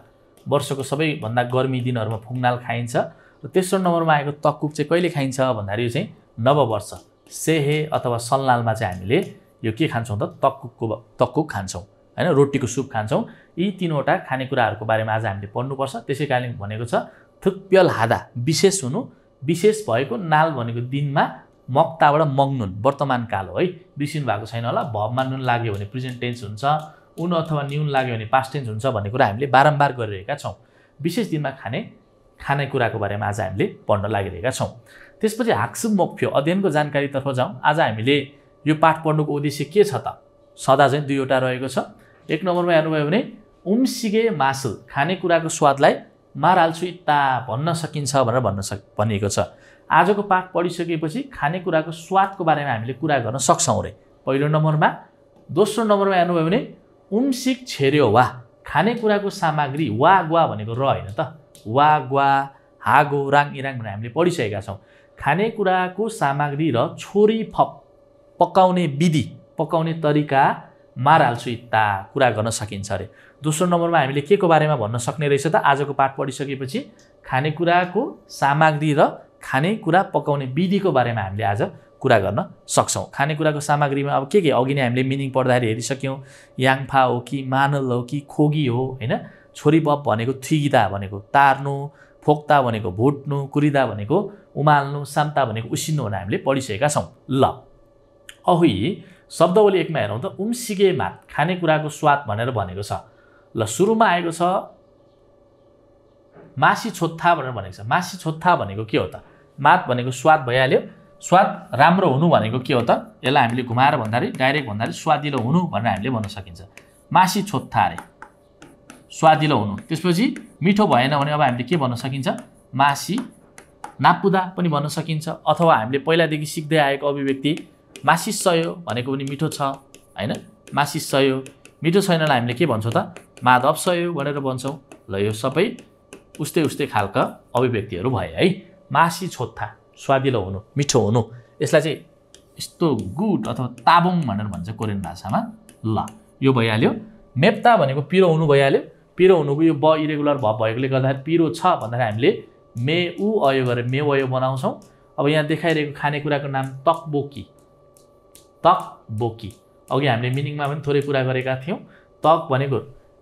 वर्षको सबैभन्दा गर्मी दिनहरूमा फोङनाल खाइन्छ। र तेस्रो नम्बरमा आएको तक्कुक चाहिँ कहिले खाइन्छ भन्दाखेरि यो चाहिँ नववर्ष सेहे अथवा सलनालमा चाहिँ हामीले यो के खान्छौँ त तक्कुक खान्छौँ हैन, रोटीको सुप खान्छौँ। यी 3वटा खानेकुराहरूको बारेमा आज हामीले पढ्नुपर्छ। त्यसै कारण भनेको छ थुप्यल हादा विशेष हुनु, विशेष भएको नाल भनेको दिनमा, मक्ताबाट मग्नुन वर्तमान काल हो है, बिर्सिनु भएको छैन होला। भबमा नुन लाग्यो भने प्रेजेन्ट टेन्स हुन्छ, उन अथवा न्यून लाग्यो भने पास्ट टेन्स हुन्छ भन्ने कुरा हामीले बारम्बार गरिरहेका छौँ। विशेष दिनमा खानेकुराको बारेमा आज हामीले पढ्न लागिरहेका छौँ। त्यसपछि हाक्सुम मोक्फ्यो अध्ययनको जानकारीतर्फ जाउँ। आज हामीले यो पाठ पढ्नुको उद्देश्य के छ त? सदा चाहिँ 2वटा रहेको छ। 1 नम्बरमा हेर्नुभयो भने उम्सिगे मासु खानेकुराको स्वादलाई माराल्छु इत्ता भन्न सकिन्छ भनेर भनिएको छ। आजको पाठ पढिसकेपछि खानेकुराको स्वादको बारेमा हामीले कुरा गर्न सक्छौँ रे, पहिलो नम्बरमा। दोस्रो नम्बरमा हेर्नुभयो भने उम्सिक छेर्यो वा खानेकुराको सामग्री, वा ग्वा भनेको र होइन त, वा ग्वा हागो राङ इराङ भनेर हामीले पढिसकेका छौँ। खानेकुराको सामग्री र छोरी पकाउने विधि, पकाउने तरिका माराल्छु इत्ता कुरा गर्न सकिन्छ अरे। दोस्रो नम्बरमा हामीले के को बारेमा भन्न सक्ने रहेछ त? आजको पाठ पढिसकेपछि खानेकुराको सामग्री र खानेकुरा पकाउने विधिको बारेमा हामीले आज कुरा गर्न सक्छौँ। खानेकुराको सामग्रीमा अब के अघि नै हामीले मिनिङ पढ्दाखेरि हेरिसक्यौँ। याङफा हो कि मानल हो कि खोगी हो हैन। छोरी पप भनेको थिगिदा भनेको तार्नु, फोक्ता भनेको भुट्नु, कुरिदा भनेको उमाल्नु, साम्ता भनेको उसिन्नु भनेर हामीले पढिसकेका छौँ। ल अहि शब्दावली 1मा हेरौँ त। उम्सिगे मात खानेकुराको स्वाद भनेर भनेको छ। ल सुरुमा आएको छ मासी छोत्था भनेर भनेको छ। मासी छोत्था भनेको के हो त? मात भनेको स्वाद भइहाल्यो। स्वाद राम्रो हुनु भनेको के हो त? यसलाई हामीले घुमाएर भन्दाखेरि डाइरेक्ट भन्दाखेरि स्वादिलो हुनु भनेर हामीले भन्न सकिन्छ। मासी छोत्था अरे स्वादिलो हुनु। त्यसपछि मिठो भएन भने अब हामीले के भन्न सकिन्छ? मासी नापुदा पनि भन्न सकिन्छ। अथवा हामीले पहिलादेखि सिक्दै आएको अभिव्यक्ति मासी सयो भनेको पनि मिठो छ हैन। मासी सयो मिठो छैनलाई हामीले के भन्छौँ त? माधव सयो भनेर भन्छौँ। ल यो सबै उस्तै खालका अभिव्यक्तिहरू भए है। मासी छोत्था स्वादिलो हुनु, मिठो हुनु। यसलाई चाहिँ यस्तो गुड अथवा ताबुङ भनेर भन्छ कोरियन भाषामा। ल यो भइहाल्यो। मेप्ता भनेको पिरो हुनु भइहाल्यो। पिरो हुनुको यो ब इरेगुलर भब भएकोले गर्दाखेरि पिरो छ भन्दाखेरि हामीले मे उ अयो गरेर मेवयो बनाउँछौँ। अब यहाँ देखाइरहेको खानेकुराको नाम तकबोकी। तकबोकी अघि हामीले मिनिङमा पनि थोरै कुरा गरेका थियौँ। तक भनेको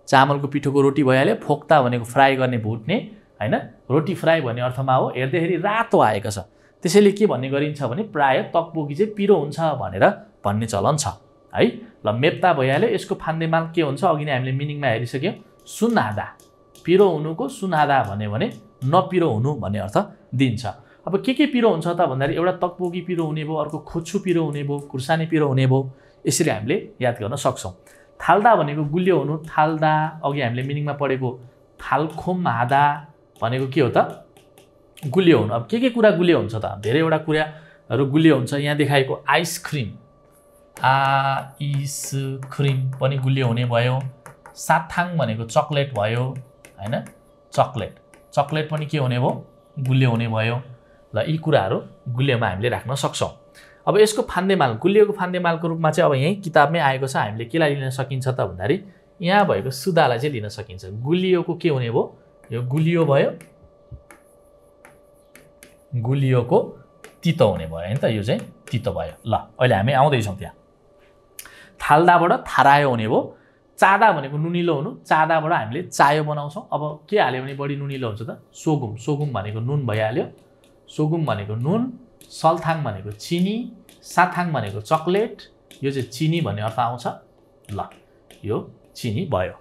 चामलको पिठोको रोटी भइहाल्यो। फोक्ता भनेको फ्राई गर्ने भुट्ने हैन। रोटी फ्राई भन्ने अर्थमा हो। हेर्दाखेरि रातो आएको छ, त्यसैले के भन्ने गरिन्छ भने प्राय तकबोकी चाहिँ पिरो हुन्छ भनेर भन्ने चलन छ है। ल मेप्ता भइहाल्यो। यसको फान्देमाल के हुन्छ? अघि नै हामीले मिनिङमा हेरिसक्यौँ। सुनहादा पिरो हुनुको सुनहादा भन्यो भने नपिरो हुनु भन्ने अर्थ दिन्छ। अब के पिरो हुन्छ त भन्दाखेरि एउटा तकबोकी पिरो हुने भयो, अर्को खुच्छु पिरो हुने भयो, खुर्सानी पिरो हुने भयो। यसरी हामीले याद गर्न सक्छौँ। थाल्दा भनेको गुलियो हुनु। थाल्दा अघि हामीले मिनिङमा पढेको थालखोम हादा भनेको के हो त? गुलियो हुनु। अब के कुरा गुलियो हुन्छ त? धेरैवटा कुराहरू गुलियो हुन्छ। यहाँ देखाएको आइसक्रिम, आइसक्रिम पनि गुलियो हुने भयो। साथाङ भनेको चक्लेट भयो हैन। चक्लेट पनि के हुने भयो? गुलियो हुने भयो। ल यी कुराहरू गुलियोमा हामीले राख्न सक्छौँ। अब यसको फान्देमाल, गुलियोको फान्देमालको रूपमा चाहिँ अब यहीँ किताबमै आएको छ। हामीले केलाई लिन सकिन्छ त भन्दाखेरि यहाँ भएको सुदालाई चाहिँ लिन सकिन्छ। गुलियोको के हुने भयो? यो गुलियो भयो। गुलियोको तितो हुने भयो हैन त। यो चाहिँ तितो भयो। ल अहिले हामी आउँदैछौँ त्यहाँ। थाल्दाबाट थारायो हुने भयो। चादा भनेको नुनिलो हुनु। चादाबाट हामीले चायो बनाउँछौँ। अब के हाल्यो भने बढी नुनिलो हुन्छ त? सोगुम। सोगुम भनेको नुन भइहाल्यो। सोगुम भनेको नुन। सल्थाङ भनेको चिनी। साथाङ भनेको चक्लेट। यो चाहिँ चिनी भन्ने अर्थ आउँछ। ल यो चिनी भयो।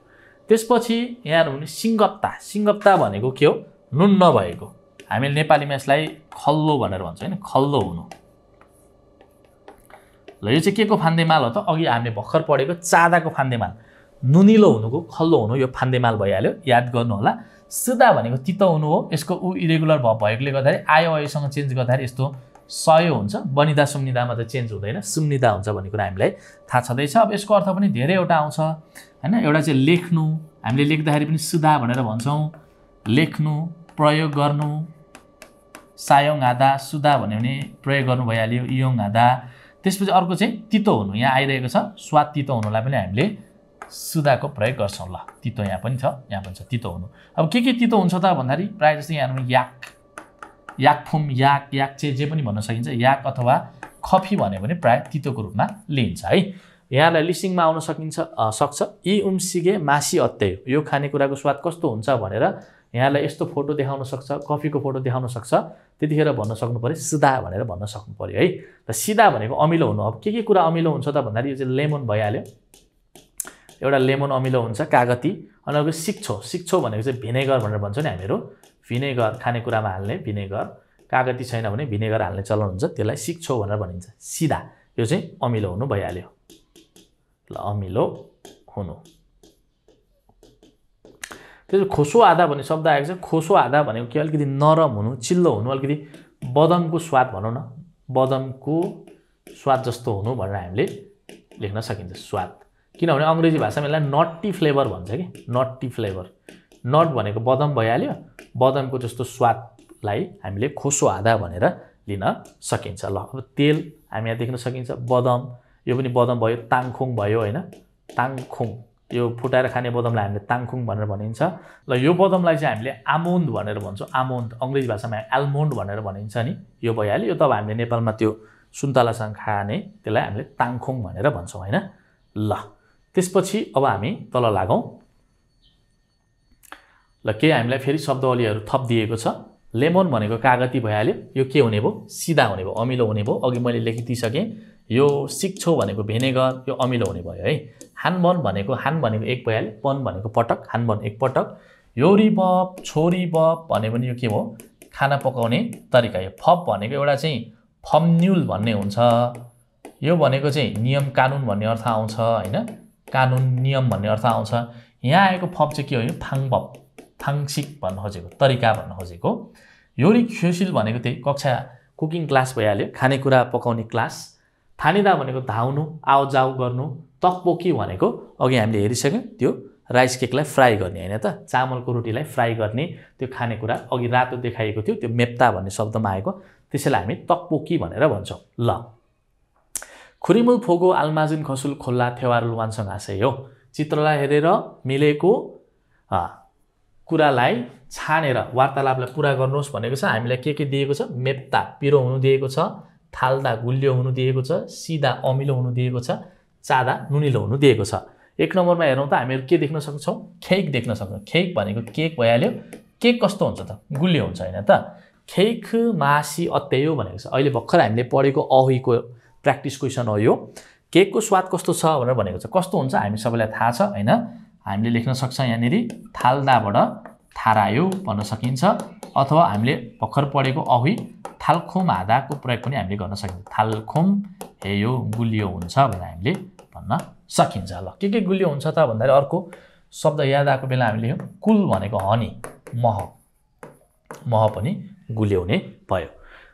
त्यसपछि यहाँ हेर्नु भने सिङ्गप्ता। सिङ्गप्ता भनेको के हो? नुन नभएको। हामीले नेपालीमा यसलाई खल्लो भनेर भन्छ हैन। खल्लो हुनु। ल यो चाहिँ के को फान्देमाल हो त? अघि हामीले भर्खर पढेको चादाको फान्देमाल। नुनिलो हुनुको खल्लो हुनु यो फान्देमाल भइहाल्यो। याद गर्नु होला। सुदा भनेको तितो हुनु हो। यसको उ इरेगुलर भएकोले गर्दाखेरि आयो अयोसँग चेन्ज गर्दाखेरि यस्तो सयो हुन्छ। बनिदा सुम्निदामा त चेन्ज हुँदैन, सुम्निदा हुन्छ भन्ने कुरा हामीलाई थाहा छँदैछ। अब यसको अर्थ पनि धेरैवटा आउँछ हैन। एउटा चाहिँ लेख्नु। हामीले लेख्दाखेरि पनि सुदा भनेर भन्छौँ। लेख्नु, प्रयोग गर्नु सायोङ आदा सुदा भन्यो भने प्रयोग गर्नु भइहाल्यो इयोङ आदा। त्यसपछि अर्को चाहिँ तितो हुनु यहाँ आइरहेको छ स्वाद तितो हुनुलाई पनि हामीले सुदाको प्रयोग गर्छौं ल तितो यहाँ पनि छ यहाँ पनि छ तितो हुनु। अब के तितो हुन्छ त भन्दाखेरि प्राय जस्तो यहाँ याक याकफुम याक याक्चे जे पनि भन्न सकिन्छ याक अथवा कफी भन्यो भने प्राय तितोको रूपमा लिइन्छ है। यहाँलाई लिसिङमा आउन सक्छ इ उम्सिगे मासी अत्ते यो खानेकुराको स्वाद कस्तो हुन्छ भनेर यहाँलाई यस्तो फोटो देखाउन सक्छ कफीको फोटो देखाउन सक्छ त्यतिखेर भन्न सक्नु पर्यो सिधा भनेर भन्न सक्नु पर्यो है। र सिधा भनेको अमिलो हुनु। अब के कुरा अमिलो हुन्छ त भन्दाखेरि यो चाहिँ लेमन भइहाल्यो एउटा लेमन अमिलो हुन्छ कागती अनि अर्को सिक्छो भनेको चाहिँ भिनेगर भनेर भन्छ नि हामीहरू भिनेगर खानेकुरामा हाल्ने भिनेगर कागती छैन भने भिनेगर हाल्ने चलन हुन्छ त्यसलाई सिक्छो भनेर भनिन्छ। सिधा यो चाहिँ अमिलो हुनु भइहाल्यो ल अमिलो हुनु। त्यसपछि खोसो आधा भन्ने शब्द आएको छ खोसो आधा भनेको के अलिकति नरम हुनु चिल्लो हुनु अलिकति बदमको स्वाद भनौँ न बदमको स्वाद जस्तो हुनु भनेर हामीले लेख्न सकिन्छ स्वाद। किनभने अङ्ग्रेजी भाषामा यसलाई नट्टी फ्लेभर भन्छ कि नट्टी फ्लेभर नट भनेको बदम भइहाल्यो बदमको जस्तो स्वादलाई हामीले खोसो आधा भनेर लिन सकिन्छ ल। अब तेल हामी यहाँ देख्न सकिन्छ बदम यो पनि बदम भयो ताङखुङ भयो हैन ताङखुङ यो फुटाएर खाने बदमलाई हामीले ताङखुङ भनेर भनिन्छ ल। यो बदमलाई चाहिँ हामीले आमोन्ड भनेर भन्छौँ आमोन्ड अङ्ग्रेजी भाषामा आल्मोन्ड भनेर भनिन्छ नि यो भइहाल्यो। यो त अब हामीले नेपालमा त्यो सुन्तलासँग खाने त्यसलाई हामीले ताङखुङ भनेर भन्छौँ हैन ल। त्यसपछि अब हामी तल लागौँ ल के हामीलाई फेरि शब्दावलीहरू थप दिएको छ। लेमन भनेको कागती भइहाल्यो यो के हुने भयो सिधा हुने भयो अमिलो हुने भयो अघि मैले लेखिदिइसकेँ। यो सिक्छो भनेको भिनेगर यो अमिलो हुने भयो है। हानबन भनेको एक भइहाल्यो पन भनेको पटक हानबन एक पटक। योरी बप छोरी बप भने पनि यो के भयो खाना पकाउने तरिका। यो फप भनेको एउटा चाहिँ फम्न्युल भन्ने हुन्छ यो भनेको चाहिँ नियम कानुन भन्ने अर्थ आउँछ हैन कानुन नियम भन्ने अर्थ आउँछ। यहाँ आएको फप चाहिँ के हो यो फाङबप फाङसिक भन्न खोजेको तरिका भन्न खोजेको। योरी ख्योसिल भनेको त्यही कक्षा कुकिङ क्लास भइहाल्यो खानेकुरा पकाउने क्लास। थानिदा भनेको धाउनु आओजाउ गर्नु। तकपोकी भनेको अघि हामीले हेरिसक्यौँ त्यो राइस केकलाई फ्राई गर्ने हैन त चामलको रोटीलाई फ्राई गर्ने त्यो खानेकुरा अघि रातो देखाइएको थियो त्यो मेप्ता भन्ने शब्दमा आएको त्यसैलाई हामी तकपोकी भनेर भन्छौँ ल। खुरिमुल फोगो आल्माजिन खसुल खोल्ला थेवारुल वानसँग हाँसे हो चित्रलाई हेरेर मिलेको कुरालाई छानेर वार्तालापलाई पुरा गर्नुहोस् भनेको छ। हामीलाई के दिएको छ मेप्ता पिरो हुनु दिएको छ थाल्दा गुलियो हुनु दिएको छ सिधा अमिलो हुनु दिएको छ चादा नुनिलो हुनु दिएको छ। एक नम्बरमा हेरौँ त हामीहरू के देख्न सक्छौँ खेक देख्न सक्छौँ। खेक भनेको केक भइहाल्यो केक कस्तो हुन्छ त गुलियो हुन्छ हैन त खेक मासी अत्तेयो भनेको छ। अहिले भर्खर हामीले पढेको अहीको प्र्याक्टिस क्वेसन हो यो केकको स्वाद कस्तो छ भनेर भनेको छ कस्तो हुन्छ हामी सबैलाई थाहा छ हैन हामीले लेख्न सक्छौँ यहाँनिर थाल्दाबाट थारायो भन्न सकिन्छ अथवा हामीले भर्खर पढेको अही थालखुम आधाको प्रयोग पनि हामीले गर्न सकिन्छ थालखुम हेयो गुलियो हुन्छ भनेर हामीले भन्न सकिन्छ ल। के गुलियो हुन्छ त भन्दाखेरि अर्को शब्द याद आएको बेला हामीले लेख्यौँ कुल भनेको हनी मह पनि गुलियो हुने भयो।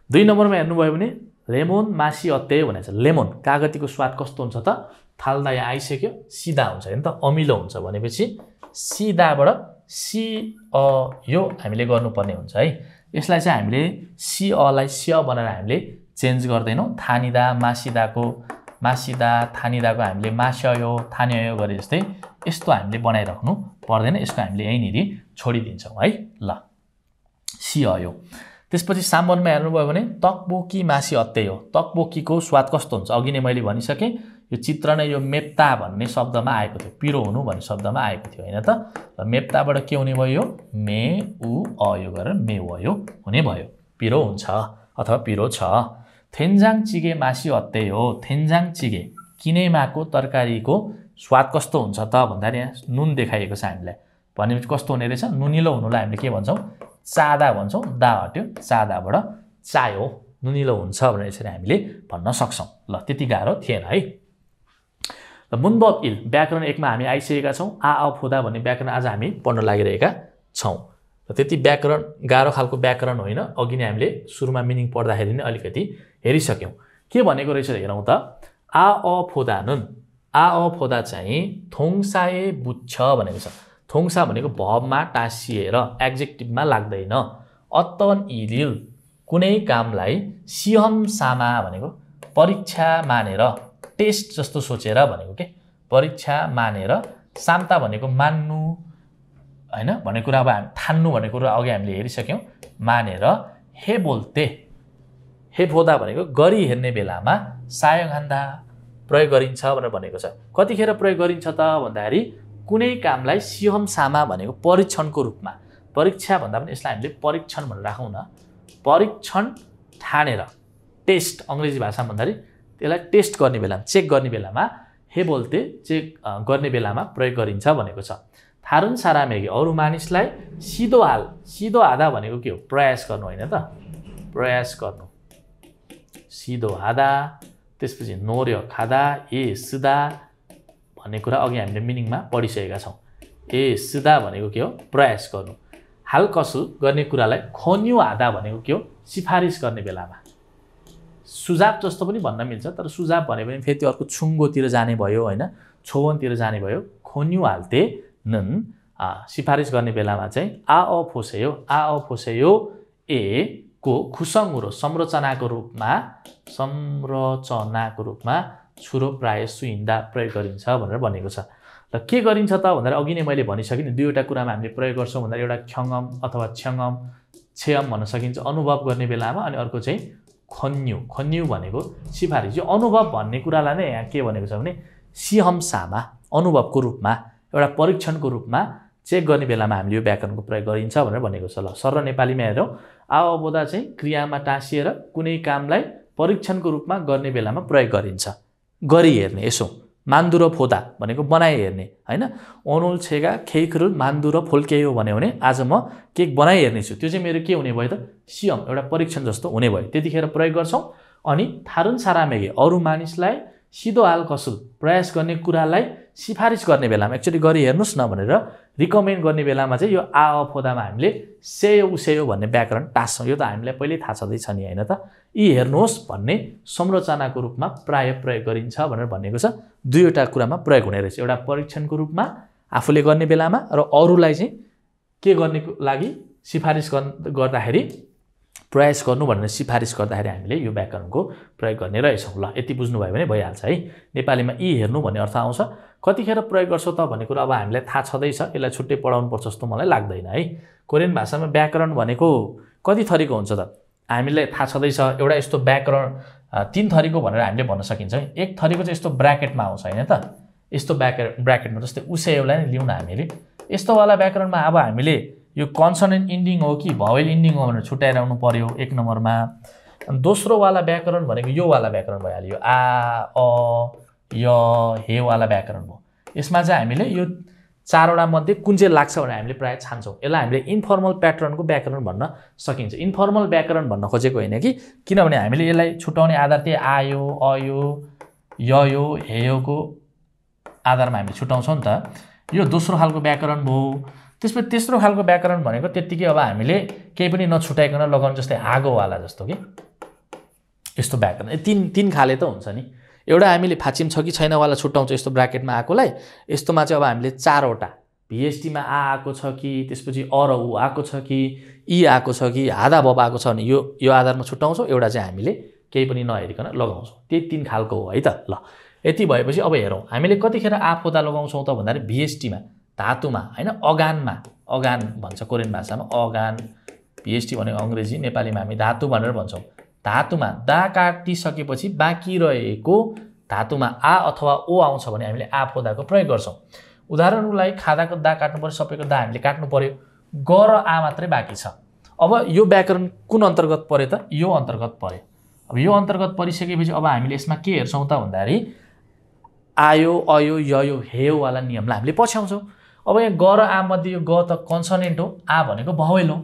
2 नम्बरमा हेर्नुभयो भने लेमन मासी अत्ते भनेको छ। लेमन कागतीको स्वाद कस्तो हुन्छ त थाल्दा यहाँ आइसक्यो सिधा हुन्छ हैन त अमिलो हुन्छ भनेपछि सिधाबाट सी अ यो हामीले गर्नुपर्ने हुन्छ है। यसलाई चाहिँ हामीले सी अलाई स्य बनाएर हामीले चेन्ज गर्दैनौँ थानिदा मासिदा थानिदाको हामीले मास्यो थान्यो गरे जस्तै यस्तो हामीले बनाइराख्नु पर्दैन यसको हामीले यहीँनिर छोडिदिन्छौँ है ल सियो। त्यसपछि साम्बनमा हेर्नुभयो भने तकबोकी मासी अत्ते हो तकबोकीको स्वाद कस्तो हुन्छ अघि नै मैले भनिसकेँ यो चित्र नै यो मेप्ता भन्ने शब्दमा आएको थियो पिरो हुनु भन्ने शब्दमा आएको थियो हैन त र मेप्ताबाट के हुने भयो मे उ अयो गरेर मे वयो हुने भयो पिरो हुन्छ अथवा पिरो छ। थेन्जाङ चिगे मासी अत्ते हो थेन्जाङ चिगे किनेमाको तरकारीको स्वाद कस्तो हुन्छ त भन्दाखेरि यहाँ नुन देखाइएको छ हामीलाई भनेपछि कस्तो हुने रहेछ नुनिलो हुनुलाई हामीले के भन्छौँ चादा भन्छौँ दा हट्यो चादाबाट चायो नुनिलो हुन्छ भनेर यसरी हामीले भन्न सक्छौँ ल त्यति गाह्रो थिएन है। र मुनबब इल व्याकरण 1 मा हामी आइसकेका छौँ आ अ फोदा भन्ने व्याकरण आज हामी पढ्न लागिरहेका छौँ र त्यति व्याकरण गाह्रो खालको व्याकरण होइन अघि नै हामीले सुरुमा मिनिङ पढ्दाखेरि नै अलिकति हेरिसक्यौँ के भनेको रहेछ हेरौँ त आ अ फोदा नुन आ अ फोदा चाहिँ थोङसाए बुच्छ भनेको छ। थोङसा भनेको भवमा टाँसिएर एड्जेक्टिभमा लाग्दैन। अत्तन इलिल कुनै कामलाई सिहम सामा भनेको परीक्षा मानेर टेस्ट जस्तो सोचेर भनेको के परीक्षा मानेर सामता भनेको मान्नु हैन भन्ने कुरा अब हामी ठान्नु भन्ने कुरा अघि हामीले हेरिसक्यौं मानेर हे बोल्ते हे फोदा भनेको गरी हेर्ने बेलामा सायगान्दा प्रयोग गरिन्छ भनेर भनेको छ कतिखेर प्रयोग गरिन्छ त भन्दाखेरि कुनै कामलाई सिहम सामा भनेको परीक्षणको रूपमा परीक्षा भन्दा पनि यसलाई हामीले परीक्षण भनेर राखौं न परीक्षण ठानेर टेस्ट अंग्रेजी भाषामा भन्दाखेरि त्यसलाई टेस्ट गर्ने बेलामा चेक गर्ने बेलामा हे बोल्ते चेक गर्ने बेलामा प्रयोग गरिन्छ भनेको छ थारुन सारामेगी अरु मानिसलाई सिधो आधा भनेको के हो प्रयास गर्नु हैन त प्रयास गर्नु सिधो आधा त्यसपछि नोर्य खादा ए सिधा भन्ने कुरा अघि हामीले मिनिङमा पढिसकेका छौं ए सिधा भनेको के हो प्रयास गर्नु हालकसु गर्ने कुरालाई खोन्यु आधा भनेको के हो सिफारिस गर्ने बेलामा सुझाव जस्तो पनि भन्न मिल्छ तर सुझाव भने पनि फेरि त्यो अर्को छुङ्गोतिर जाने भयो हैन छोवनतिर जाने भयो खोन्यु हाल्ते नन सिफारिस गर्ने बेलामा चाहिँ आ अ फोसेयो ए को खुसङ्गुरो संरचनाको रूपमा छुरो प्राय सुइन्दा प्रयोग गरिन्छ भनेर भनेको छ र के गरिन्छ त भनेर अघि नै मैले भनिसके नि दुईवटा कुरामा हामीले प्रयोग गर्छौं भन्दा एउटा ख्यङम अथवा छ्यङम छेयम भन्न सकिन्छ अनुभव गर्ने बेलामा अनि अर्को चाहिँ खन्यु भनेको सिफारिस यो अनुभव भन्ने कुरालाई नै यहाँ के भनेको छ भने सिहमसामा अनुभवको रूपमा एउटा परीक्षणको रूपमा चेक गर्ने बेलामा हामीले यो व्याकरणको प्रयोग गरिन्छ भनेर भनेको छ ल सरल नेपालीमा हेरौं आवबोधा चाहिँ क्रियामा टाँसिएर कुनै कामलाई परीक्षणको रूपमा गर्ने बेलामा प्रयोग गरिन्छ गरी हेर्ने यसो मान्दुर फोदा भनेको बनाइ हेर्ने हैन ओनुल छेगा खेइखरुल मान्दुर फोल्केयो भन्यो भने आज म केक बनाइ हेर्ने छु त्यो चाहिँ मेरो के हुने भयो त सियम एउटा परीक्षण जस्तो हुने भयो त्यतिखेर प्रयोग गर्छौं अनि थारुन सारामेगे अरु मानिसलाई सिधो हाल कसुल प्रयास गर्ने कुरालाई सिफारिस गर्ने बेलामा एक्चुअली गरी हेर्नुस् न भनेर रिकमेन्ड गर्ने बेलामा चाहिँ यो आ अ फोदामा हामीले सेयो उसेयो भन्ने व्याकरण टास्छौं यो त हामीलाई पहिले थाहा छदै छ नि हैन त यी हेर्नुहोस् भन्ने संरचनाको रूपमा प्राय प्रयोग गरिन्छ भनेर भनेको छ दुईवटा कुरामा प्रयोग हुने रहेछ एउटा परीक्षणको रूपमा आफूले गर्ने बेलामा र अरूलाई चाहिँ के गर्नेको लागि सिफारिस गर्दाखेरि प्रयास गर्नु भनेर सिफारिस गर्दाखेरि हामीले यो व्याकरणको प्रयोग गर्ने रहेछौं ल यति बुझ्नु भयो भने भइहाल्छ है नेपालीमा यी हेर्नु भन्ने अर्थ आउँछ कतिखेर प्रयोग गर्छौ त भन्ने कुरा अब हामीलाई थाहा छदै छ यसलाई छुट्टै पढाउनु पर्छ जस्तो मलाई लाग्दैन है कोरियन भाषामा व्याकरण भनेको कति थरीको हुन्छ त हामीलाई थाहा छदै छ एउटा यस्तो व्याकरण तीन थरीको भनेर हामीले भन्न सकिन्छ एक थरीको चाहिँ यस्तो ब्र्याकेटमा आउँछ हैन त यस्तो ब्र्याकेटमा जस्तै उसेयोलाई नै लिउँ न हामीले यस्तो वाला व्याकरणमा अब हामीले यो कन्सोनेन्ट इन्डिङ हो कि भावेल इन्डिङ हो भनेर छुट्याइराउनु पर्यो एक नम्बरमा अनि दोस्रो वाला व्याकरण भनेको यो वाला व्याकरण भइहाल्यो आ अ य हे वाला व्याकरण हो यसमा चाहिँ हामीले यो चारवटा मध्ये कुन चाहिँ लाग्छ भनेर हामीले प्राय छान्छौं यसलाई हामीले इन्फर्मल प्याटर्नको व्याकरण भन्न सकिन्छ इन्फर्मल व्याकरण भन्न खोजेको हैन कि किनभने हामीले यसलाई छुटाउने आधार चाहिँ आयो अयो ययो हेयोको आधारमा हामीले छुटाउँछौं नि त यो दोस्रो खालको व्याकरण भयो त्यसपछि तेस्रो खालको व्याकरण भनेको त्यतिकै अब हामीले केही पनि नछुटाइकन लगाउनु जस्तै आगो वाला जस्तो के यस्तो व्याकरण तीन खाले त हुन्छ नि एउटा हामीले फाचिम छ कि छैन वाला छुटाउँछ यस्तो ब्र्याकेटमा आकोलाई यस्तोमा चाहिँ अब हामीले चारवटा भीएसटी मा आ आको छ कि त्यसपछि अ र उ आको छ कि ई आको छ कि हादा बब आको छ भने यो आधारमा छुटाउँछौं एउटा चाहिँ हामीले केही पनि नहेरिकन लगाउँछौं त्यही तीन खालको हो है त ल यति भएपछि अब हेरौं हामीले कतिखेर आ फोदा लगाउँछौं त भन्दाखेरि भीएसटी मा धातुमा हैन अगानमा अगान भन्छ कोरियन भाषामा अगान भीएसटी भनेको अंग्रेजी नेपालीमा हामी धातु भनेर भन्छौं धातुमा दा काटिसकेपछि बाँकी रहेको धातुमा आ अथवा ओ आउँछ भने हामीले आ फोदाको प्रयोग गर्छौं उदाहरणको लागि खादाको दा काट्नु पर्यो सबैको दा हामीले काट्नु पर्यो ग र आ मात्रै बाँकी छ अब यो व्याकरण कुन अन्तर्गत पर्यो त यो अन्तर्गत पर्यो अब यो अन्तर्गत परिसकेपछि अब हामीले यसमा के हेर्छौं त भन्दाखेरि आयो अयो ययो हेयो वाला नियमलाई हामीले पछ्याउँछौं अब यहाँ ग र आ मध्ये यो ग त कन्सोनेन्ट हो आ भनेको भवेल हो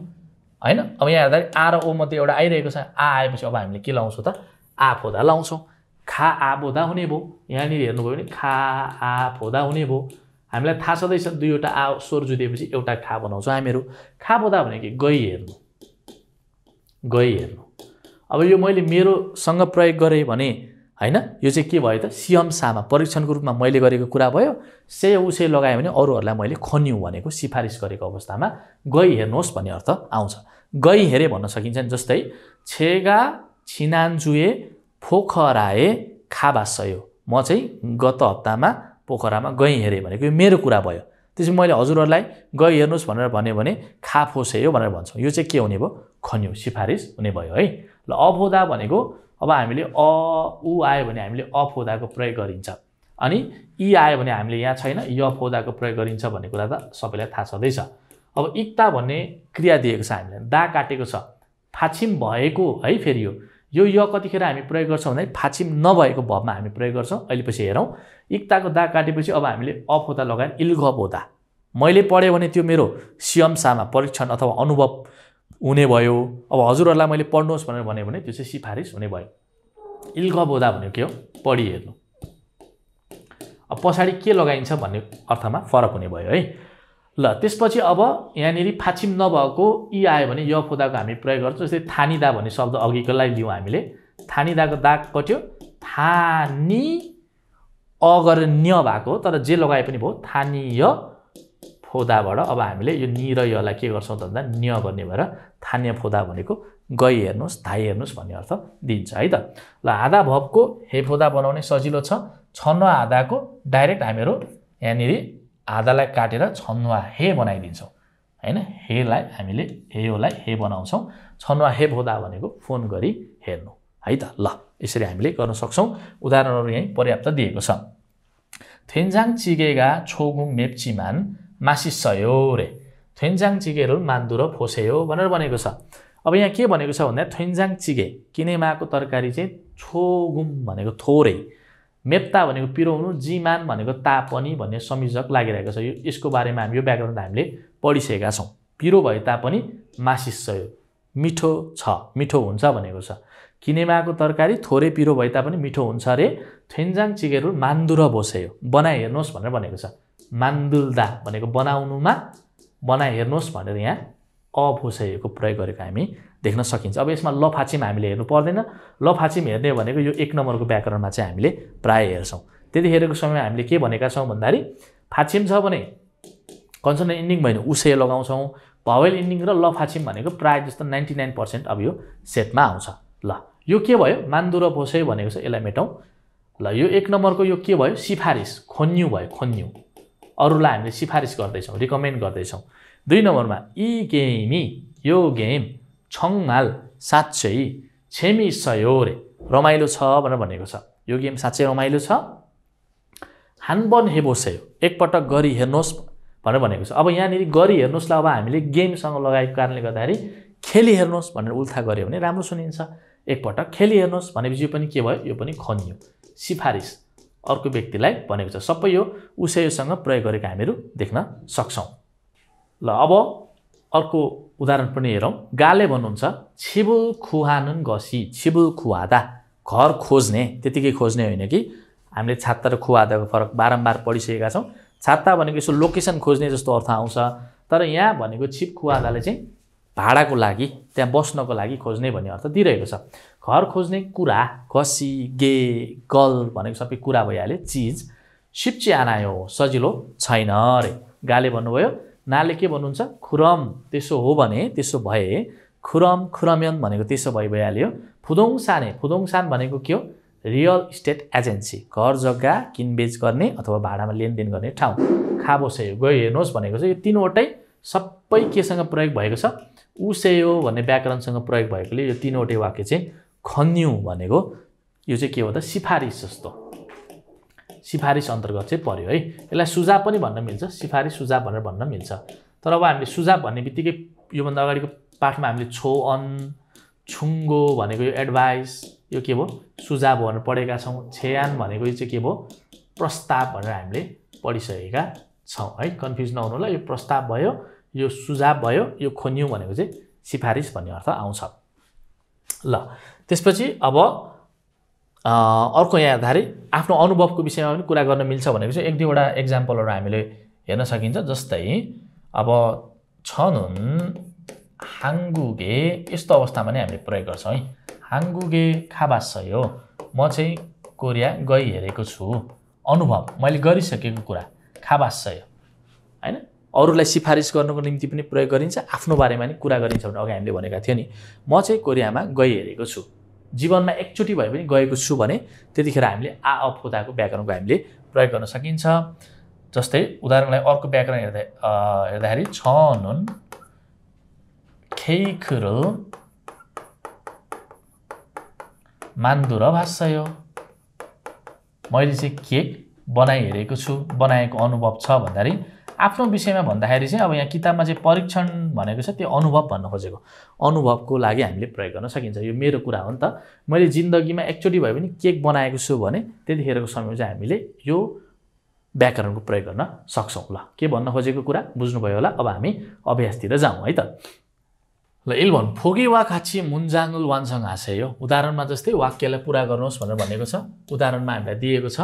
हैन अब यहाँ हेर्दा आ र ओ मध्ये एउटा आइरहेको छ आ आएपछि अब हामीले के लाउँछौं त आ फोदा लाउँछौं खा आ बोधा हुने भो यहाँ नि हेर्नु भयो भने खा आ फोदा हुने भो हामीलाई थाहा छदै छ दुईवटा आ स्वर जुदिएपछि एउटा खा बनाउँछौं हामीहरु खा बोधा भने के गई हेर्नु अब यो मैले मेरो सँग प्रयोग गरे भने हैन यो चाहिँ के भयो त सियमसामा परीक्षणको रूपमा मैले गरेको कुरा भयो से उसे लगायो भने अरूहरूलाई मैले खन्यु भनेको सिफारिस गरेको अवस्थामा गई हेर्नुहोस् भन्ने अर्थ आउँछ गई हेरे भन्न सकिन्छ नि जस्तै छेगा छिनान्जुए पोखराए खाबासयो म चाहिँ गत हप्तामा पोखरामा गई हेरे भनेको यो मेरो कुरा भयो त्यसपछि मैले हजुरहरूलाई गई हेर्नुहोस् भनेर भन्यो भने खाफोसेयो भनेर भन्छौँ यो चाहिँ के हुने भयो खन्यु सिफारिस हुने भयो है ल अफोदा भनेको अब हामीले उ आयो भने हामीले अफोदाको प्रयोग गरिन्छ अनि इ आयो भने हामीले यहाँ छैन य फोदाको प्रयोग गरिन्छ भन्ने कुरा त सबैलाई थाहा छँदैछ अब इक्ता भन्ने क्रिया दिएको छ हामीले दा काटेको छ फाछिम भएको है फेरि यो य कतिखेर हामी प्रयोग गर्छौँ भने फाछिम नभएको भवमा हामी प्रयोग गर्छौँ अहिले पछि हेरौँ इक्ताको दा काटेपछि अब हामीले अफोदा लगाएर इल्घबोदा मैले पढेँ भने त्यो मेरो सियमसामा परीक्षण अथवा अनुभव हुने भयो अब हजुरहरूलाई मैले पढ्नुहोस् भनेर भन्यो भने त्यो चाहिँ सिफारिस हुने भयो इल्घबोदा भनेको के हो पढी हेर्नु अब पछाडि के लगाइन्छ भन्ने अर्थमा फरक हुने भयो है ल त्यसपछि अब यहाँनिर फाछिम नभएको इ आयो भने य फोदाको हामी प्रयोग गर्छौँ जस्तै थानिदा भन्ने शब्द अघिकोलाई लियौँ हामीले थानिदाको दाग कट्यो थानी अगर न्य भएको तर जे लगाए पनि भयो थानीय फोदाबाट अब हामीले यो नि र यलाई के गर्छौँ त भन्दा न्य गर्ने भएर थानीय फोदा भनेको गई हेर्नुहोस् धाइ हेर्नुहोस् भन्ने अर्थ दिन्छ है त ल आधा भवको हे फोदा बनाउने सजिलो छ छन्वा आधाको डाइरेक्ट हामीहरू यहाँनिर आधालाई काटेर छन्वा हे बनाइदिन्छौँ हैन हेलाई हामीले हेयोलाई हे बनाउँछौँ छन्वा हे फोदा भनेको फोन गरी हेर्नु है त ल यसरी हामीले गर्न सक्छौँ उदाहरणहरू यहीँ पर्याप्त दिएको छ थेन्जाङ चिगेगा छोगुङ मेप्चिमान मासिसयो रे थेन्जाङ चिगेहरू मान्दुर फोसेयो भनेर भनेको छ अब यहाँ के भनेको छ भन्दा थेन्जाङ चिगे किनेमाको तरकारी चाहिँ छोगुम भनेको थोरै मेप्ता भनेको पिरोउनु जिमान भनेको तापनि भन्ने संयोजक लागिरहेको छ यसको बारेमा हामी यो व्याकरण हामीले पढिसकेका छौँ पिरो भए तापनि मासिसयो मिठो छ मिठो हुन्छ भनेको छ किनेमाको तरकारी थोरै पिरो भए तापनि मिठो हुन्छ रे थेन्जाङ चिगेहरू मान्दुर भोसेयो बनाइ हेर्नुहोस् भनेर भनेको छ मान्दुल्दा भनेको बनाउनुमा बनाइ हेर्नुहोस् भनेर यहाँ अभोसेयोको प्रयोग गरेको हामी देख्न सकिन्छ अब यसमा लफाछिम हामीले हेर्नु पर्दैन लफाछिम हेर्ने भनेको यो 1 नम्बरको व्याकरणमा चाहिँ हामीले प्राय हेर्छौँ त्यतिखेरको समयमा हामीले के भनेका छौँ भन्दाखेरि फाछिम छ भने कन्सोनेन्ट इन्डिङ भयो भने उसे लगाउँछौँ भावेल इन्डिङ र लफाछिम भनेको प्राय जस्तो 99% अब यो सेटमा आउँछ ल यो के भयो मान्दुर भोसेयो भनेको छ यसलाई मेटौँ ल यो 1 नम्बरको यो के भयो सिफारिस खोन्यु भयो खोन्यु अरूलाई हामीले सिफारिस गर्दैछौँ रिकमेन्ड गर्दैछौँ 2 नम्बरमा इ गेमी यो गेम छङमाल साँच्चै छेमी सयो रे रमाइलो छ भनेर भनेको छ यो गेम साँच्चै रमाइलो छ हानबन हेबोसेयो एकपटक गरी हेर्नुहोस् भनेर भनेको छ अब यहाँनिर गरी हेर्नुहोस्लाई अब हामीले गेमसँग लगाएको कारणले गर्दाखेरि खेली हेर्नुहोस् भनेर उल्था गऱ्यो भने राम्रो सुनिन्छ एकपटक खेली हेर्नुहोस् भनेपछि यो पनि के भयो यो पनि खन्यो सिफारिस अर्को व्यक्तिलाई भनेको छ सबै यो उसेयोसँग प्रयोग गरेको हामीहरू देख्न सक्छौँ ल अब अर्को उदाहरण पनि हेरौँ गाले भन्नुहुन्छ छिबुल खुहानुन गसी छिबुल खुवादा घर खोज्ने त्यतिकै खोज्ने होइन कि हामीले छात्ता र खुवादाको फरक बारम्बार पढिसकेका छौँ छात्ता भनेको यसो लोकेसन खोज्ने जस्तो अर्थ आउँछ तर यहाँ भनेको छिप खुवादाले चाहिँ भाडाको लागि त्यहाँ बस्नको लागि खोज्ने भन्ने अर्थ दिइरहेको छ घर खोज्ने कुरा गसी गे गल भनेको सबै कुरा भइहाल्यो चिज सिप्ची आनायो सजिलो छैन रे गाले भन्नुभयो नाले के भन्नुहुन्छ खुरम त्यसो हो भने त्यसो भए खुरम खुरम्यन भनेको त्यसो भइहाल्यो फुदोङसान भनेको के हो रियल इस्टेट एजेन्सी घर जग्गा किनबेच गर्ने अथवा भाडामा लेनदेन गर्ने ठाउँ खाबोसेयो गयो हेर्नुहोस् भनेको छ यो तीनवटै सबै केसँग प्रयोग भएको छ उसेयो भन्ने व्याकरणसँग प्रयोग भएकोले यो तीनवटै वाक्य चाहिँ खन्यु भनेको यो चाहिँ के हो त सिफारिस जस्तो सिफारिस अन्तर्गत चाहिँ पर्यो है यसलाई सुझाव पनि भन्न मिल्छ सिफारिस सुझाव भनेर भन्न मिल्छ तर अब हामीले सुझाव भन्ने बित्तिकै योभन्दा अगाडिको पाठमा हामीले छो अन छुङ्गो भनेको यो एडभाइस यो के भयो सुझाव भनेर पढेका छौँ छेयान भनेको यो चाहिँ के भयो प्रस्ताव भनेर हामीले पढिसकेका छौँ है कन्फ्युज नहुनु होला यो प्रस्ताव भयो यो सुझाव भयो यो खोन्यु भनेको चाहिँ सिफारिस भन्ने अर्थ आउँछ ल त्यसपछि अब अर्को यहाँ हेर्दाखेरि आफ्नो अनुभवको विषयमा पनि कुरा गर्न मिल्छ भनेको चाहिँ 1-2वटा एक्जाम्पलहरू हामीले हेर्न सकिन्छ जस्तै अब छनुन हाङ्गुगे यस्तो अवस्थामा नै हामीले प्रयोग गर्छौँ है हाङ्गुगे खाबासयो म चाहिँ कोरिया गइहेरेको छु अनुभव मैले गरिसकेको कुरा खाबास्सय हैन अरूलाई सिफारिस गर्नको निम्ति पनि प्रयोग गरिन्छ आफ्नो बारेमा नि कुरा गरिन्छ भने अघि हामीले भनेका थियो नि म चाहिँ कोरियामा गइहेरेको छु जीवनमा एकचोटी भए पनि गएको छु भने त्यतिखेर हामीले आ अफोदाको व्याकरणको हामीले प्रयोग गर्न सकिन्छ जस्तै उदाहरणलाई अर्को व्याकरण हेर्दाखेरि छनुन 케이크를 만들어 봤어요 मैले चाहिँ केक बनाइहेरेको छु बनाएको अनुभव छ भन्दाखेरि आफ्नो विषयमा भन्दाखेरि चाहिँ अब यहाँ किताबमा चाहिँ परीक्षण भनेको छ त्यो अनुभव भन्न खोजेको अनुभवको लागि हामीले प्रयोग गर्न सकिन्छ यो मेरो कुरा हो नि त मैले जिन्दगीमा एकचोटी भए पनि केक बनाएको छु भने त्यतिखेरको समयमा चाहिँ हामीले यो व्याकरणको प्रयोग गर्न सक्छौं ल के भन्न खोजेको कुरा बुझ्नुभयो होला अब हामी अभ्यासतिर जाउँ है त ल 1번 포기와 같이 문장을 완성하세요 उदाहरणमा जस्तै वाक्यलाई पूरा गर्नुहोस् भनेर भनेको छ उदाहरणमा हामीलाई दिएको छ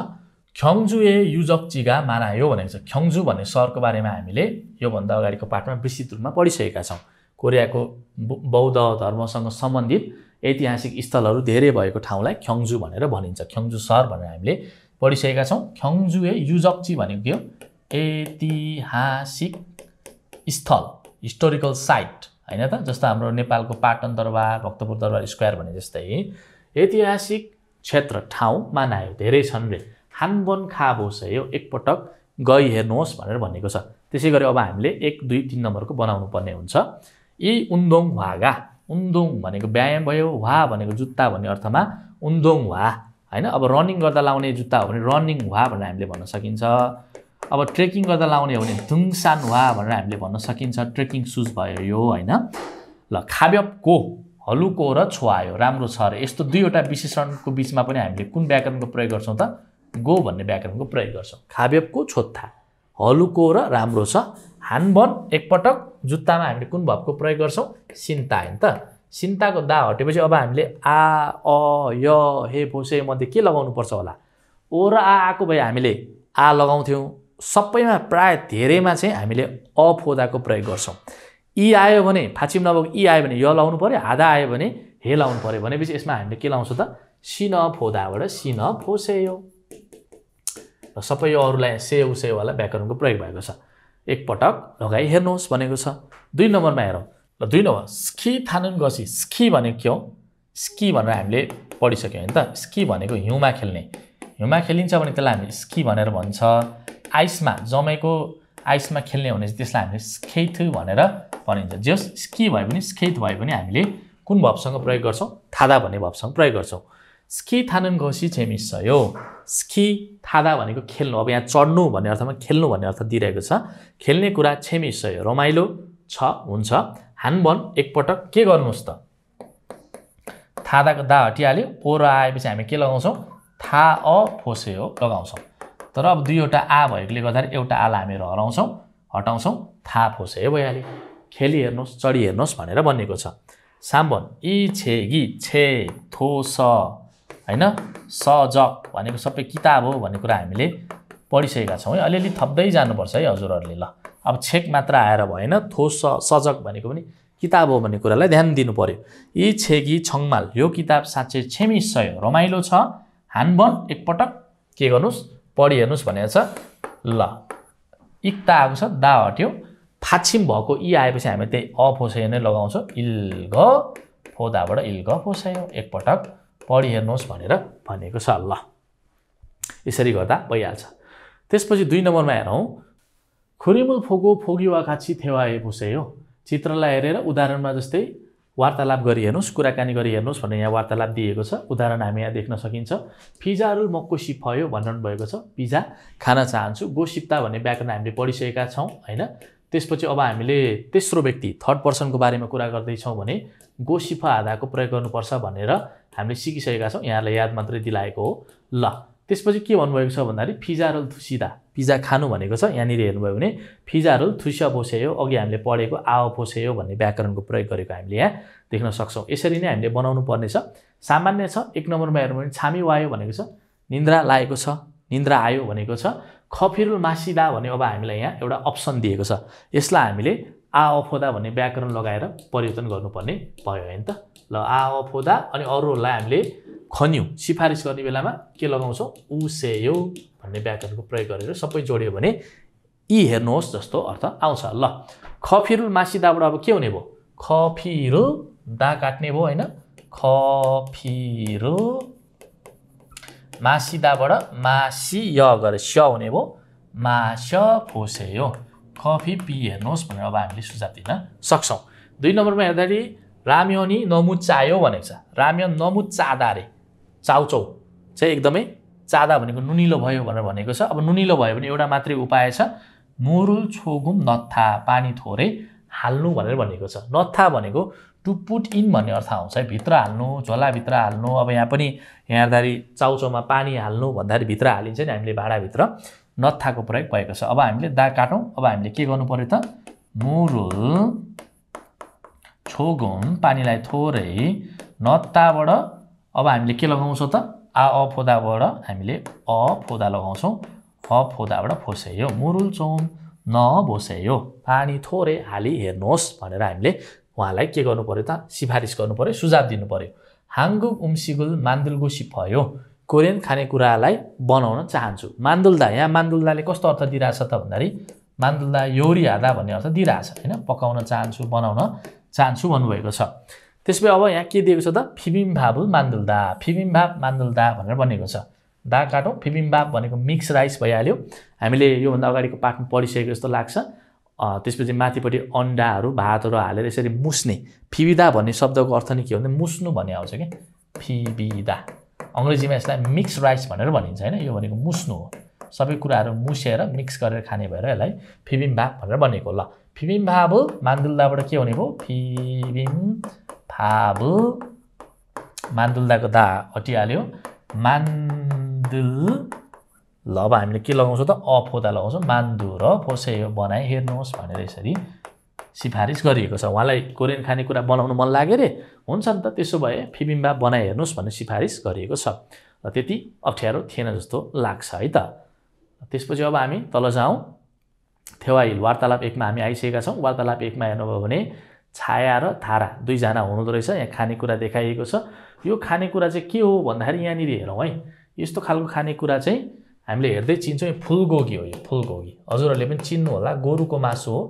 경주의 유적지가 많아요 भनेको छ 경주 भन्ने शहरको बारेमा हामीले यो भन्दा अगाडिको पाठमा विस्तृत रूपमा पढिसकेका छौं कोरियाको बौद्ध धर्मसँग सम्बन्धित ऐतिहासिक स्थलहरू धेरै भएको ठाउँलाई 경주 भनेर भनिन्छ 경주 शहर भनेर हामीले पढिसकेका छौं 경주의 유적지 भनेको के हो ऐतिहासिक स्थल हिस्टोरिकल साइट हैन त जस्तो हाम्रो नेपालको पाटन दरबार भक्तपुर दरबार स्क्वायर भने जस्तै ऐतिहासिक क्षेत्र ठाउँ मानायो धेरै छन् रे हानबन खाबोसयो एकपटक गई हेर्नुहोस् भनेर भनेको छ त्यसैगरी अब हामीले 1 2 3 नम्बरको बनाउनु पर्ने हुन्छ इ उन्दोङ वागा उन्दोङ भनेको व्यायाम भयो वा भनेको जुत्ता भन्ने अर्थमा उन्दोङ वा हैन अब रनिङ गर्दा लाउने जुत्ता हो भने रनिङ वा भनेर हामीले भन्न सकिन्छ अब ट्रेकिङ गर्दा लाउने हो भने दुङसान वा भनेर हामीले भन्न सकिन्छ ट्रेकिङ शूज भयो यो हैन ल खाब्यपको हलुको र छोआयो राम्रो छ र यस्तो दुईवटा विशेषणको बीचमा पनि हामीले कुन व्याकरणको प्रयोग गर्छौं त गो भन्ने व्याकरणको प्रयोग गर्छौं खाब्यपको छोत्था हलुको र राम्रो छ हानबन एकपटक जुत्तामा हामीले कुन भावको प्रयोग गर्छौं सिन्ता हैन त सिन्ताको दा हटेपछि अब हामीले आ अ य हे भोसे मध्ये के लगाउनु पर्छ होला ओ र आ आको भए हामीले आ लगाउँथ्यौं सबैमा प्राय धेरैमा चाहिँ हामीले अफोदाको प्रयोग गर्छौं इ आयो भने फाचिम नभएको इ आयो भने य लाउनु पर्यो आधा आयो भने हे लाउनु पर्यो भनेपछि यसमा हामीले के लाउँछौं त सिन फोदाबाट सिन फोसेयो र सबै यो अरुलाई से उसे वाला व्याकरणको प्रयोग भएको छ एकपटक लगाई हेर्नुहोस् भनेको छ 2 नम्बरमा हेरौं ल 2 नम्बर स्की थानुन गसी स्की भनेको के हो स्की भनेर हामीले पढिसक्यौ हैन त स्की भनेको हिउँमा खेल्ने हिउँमा खेलिन्छ भने त्यसलाई हामीले स्की भनेर भन्छ आइसमा जमेको आइसमा खेल्ने हो भने त्यसलाई हामीले स्केट भनेर भनिन्छ जस स्की भए पनि स्केट भए पनि हामीले कुन भर्बसँग प्रयोग गर्छौं थादा भन्ने भर्बसँग प्रयोग गर्छौं स्की थानुन गसी 재밌어요 स्की थादा भनेको खेल्नु अब यहाँ चढ्नु भन्ने अर्थमा खेल्नु भन्ने अर्थ दिइरहेको छ खेल्ने कुरा 재밌어요 रमाइलो छ हुन्छ हानबन एकपटक के गर्नुस् त थादाको दा हटिहाल्यो ओ र आएपछि हामी के लगाउँछौं था अ फोसेयो लगाउँछौं तर अब दुईवटा आ भएकोले गर्दा एउटा आला हामी हराउँछौं हटाउँछौं था फोसेयो भइहाल्यो खेली हेर्नुहोस् चढी हेर्नुहोस् भनेर भनिएको छ साम्बन इ छेगी छे थोस हैन सजक भनेको सबै किताब हो भन्ने कुरा हामीले पढिसकेका छौं है अलिअलि थप्दै जानुपर्छ है हजुरहरुले ल अब छेक मात्र आएर भएन थोस सजक भनेको पनि किताब हो भन्ने कुरालाई ध्यान दिनु पर्यो इ छेगी छङमाल यो किताब साच्चै 재밌어요 रमाइलो छ हानबन एकपटक के गर्नुस् पढि हेर्नुस् भनेको छ ल इक्ता आएको छ दा हट्यो फाछिम भएको इ आएपछि हामी त्यही अफोसेयो नै लगाउँछौं इल्ग फोदाबाट इल्ग फोसेयो एकपटक पढि हेर्नुहोस् भनेर भनेको छ ल यसरी गर्दा भइहाल्छ त्यसपछि 2 नम्बरमा हेरौं खुरिमुल फोगो फोगिवा 같이 대화해 보세요 चित्रलाई हेरेर उदाहरणमा जस्तै वार्तालाप गरी हेर्नुस् कुराकानी गरी हेर्नुस् भन्ने यहाँ वार्तालाप दिएको छ उदाहरण हामी यहाँ देख्न सकिन्छ पिजारुल मक्को सिफयो भन्नु भएको छ पिजा खान चाहन्छु गोसिप्ता भन्ने व्याकरण हामीले पढिसकेका छौं हैन त्यसपछि अब हामीले तेस्रो व्यक्ति थर्ड पर्सनको बारेमा कुरा गर्दै छौं भने गोसिफा आधाको प्रयोग गर्नुपर्छ भनेर हामीले सिकिसकेका छौं यहाँलाई याद मात्रै दिलाएको हो ल त्यसपछि के भन्नुभएको छ भन्दाखेरि फिजारुल थुसिदा पिजा खानु भनेको छ यहाँनिर हेर्नुभयो भने फिजारुल थुसिया बोसेयो अघि हामीले पढेको आओ बोसेयो भन्ने व्याकरणको प्रयोग गरेको हामीले यहाँ देख्न सक्छौं यसरी नै हामीले बनाउनु पर्ने छ सामान्य छ 1 नम्बरमा हेर्नु भने छामी वायो भनेको छ निन्द्रा लागेको छ निन्द्रा आयो भनेको छ खफिरुल मासिदा भने अब हामीलाई यहाँ एउटा अप्सन दिएको छ यसलाई हामीले आ अफोदा भन्ने व्याकरण लगाएर परिवर्तन गर्नुपर्ने भयो हैन त ल आ अफोदा अनि अरूलाई हामीले खन्यु सिफारिस गर्ने बेलामा के लगाउँछौँ उसेयो भन्ने व्याकरणको प्रयोग गरेर सबै जोड्यो भने यी हेर्नुहोस् जस्तो अर्थ आउँछ ल खफिरुल मासिदाबाट अब के हुने भयो खफिरुल दा काट्ने भयो हैन खफिरुल मासिदाबाट मासी य गरे स हुने भयो मास फोसेयो कफी पी हेर्नुहोस् भनेर अब हामीले सुझाव दिन सक्छौँ 2 नम्बरमा हेर्दाखेरि राम्योनी नमुचायो भनेको छ राम्योन नमुचादा रे चाउचौ चाहिँ एकदमै चादा भनेको नुनिलो भयो भनेर भनेको छ अब नुनिलो भयो भने एउटा मात्रै उपाय छ मुरुल छोगुम नत्था पानी थोरै हाल्नु भनेर भनेको छ नत्था भनेको टु पुट इन भन्ने अर्थ आउँछ है भित्र हाल्नु झोलाभित्र हाल्नु अब यहाँ पनि यहाँ हेर्दाखेरि चाउचौमा पानी हाल्नु भन्दाखेरि भित्र हालिन्छ नि हामीले भाँडाभित्र नत्थाको प्रयोग भएको छ अब हामीले दा काटौँ अब हामीले के गर्नु पर्यो त मुरुल छोगुम पानीलाई थोरै नत्ताबाट अब हामीले के लगाउँछौँ त अफोदाबाट हामीले अफोदा लगाउँछौँ अफोदाबाट फोसेयो मुरुल चौम नबोसेयो पानी थोरै हाली हेर्नुहोस् भनेर हामीले उहाँलाई के गर्नु पर्यो त सिफारिस गर्नु पर्यो सुझाव दिनु पर्यो हाङ्गुक उम्सिगुल मान्दुलगु सिफयो कोरियन खानेकुरालाई बनाउन चाहन्छु मान्दुल्दा यहाँ मान्दुल्दाले कस्तो अर्थ दिइरहेछ त भन्दाखेरि मान्दुल्दा योरी हादा भन्ने अर्थ दिइरहेछ हैन पकाउन चाहन्छु बनाउन चाहन्छु भन्नुभएको छ त्यसपछि अब यहाँ के दिएको छ त फिबिम्बाब मान्दुल्दा भनेर भनेको छ दा काटौँ फिबिम्बाब भनेको मिक्स राइस भइहाल्यो हामीले योभन्दा अगाडिको पाठमा पढिसकेको जस्तो लाग्छ त्यसपछि माथिपट्टि अन्डाहरू भातहरू हालेर यसरी मुस्ने फिबिदा भन्ने शब्दको अर्थ नै के हो भने मुस्नु भन्ने आउँछ कि फिबिदा अङ्ग्रेजीमा यसलाई मिक्स राइस भनेर भनिन्छ हैन यो भनेको मुस्नु हो सबै कुराहरू मुसेर मिक्स गरेर खाने भएर यसलाई फिबिम्बाब भनेर भनेको ल फिबिम्बाब मान्दुल्दाबाट के हुने भयो फिबिम्बाब मान्दुल्दाको दा हटिहाल्यो मान्दुल ल अब हामीले के लगाउँछौँ त अफोदा लगाउँछौँ मान्दु र फोसेयो बनाए हेर्नुहोस् भनेर यसरी सिफारिस गरिएको छ उहाँलाई कोरियन खानेकुरा बनाउनु मन लाग्यो रे हुन्छ नि त त्यसो भए फिबिम्बाब बनाए हेर्नुहोस् भन्ने सिफारिस गरिएको छ र त्यति अप्ठ्यारो थिएन जस्तो लाग्छ है त त्यसपछि अब हामी तल जाउँ थेवाइल वार्तालाप 1 मा हामी आइसकेका छौँ वार्तालाप 1 मा हेर्नुभयो भने छाया र धारा दुईजना हुनुहुँदो रहेछ यहाँ खानेकुरा देखाइएको छ यो खानेकुरा चाहिँ के हो भन्दाखेरि यहाँनिर हेरौँ है यस्तो खालको खानेकुरा चाहिँ हामीले हेर्दै चिन्छौँ यो फुलगोगी हो यो फुलगोगी हजुरहरूले पनि चिन्नु होला गोरुको मासु हो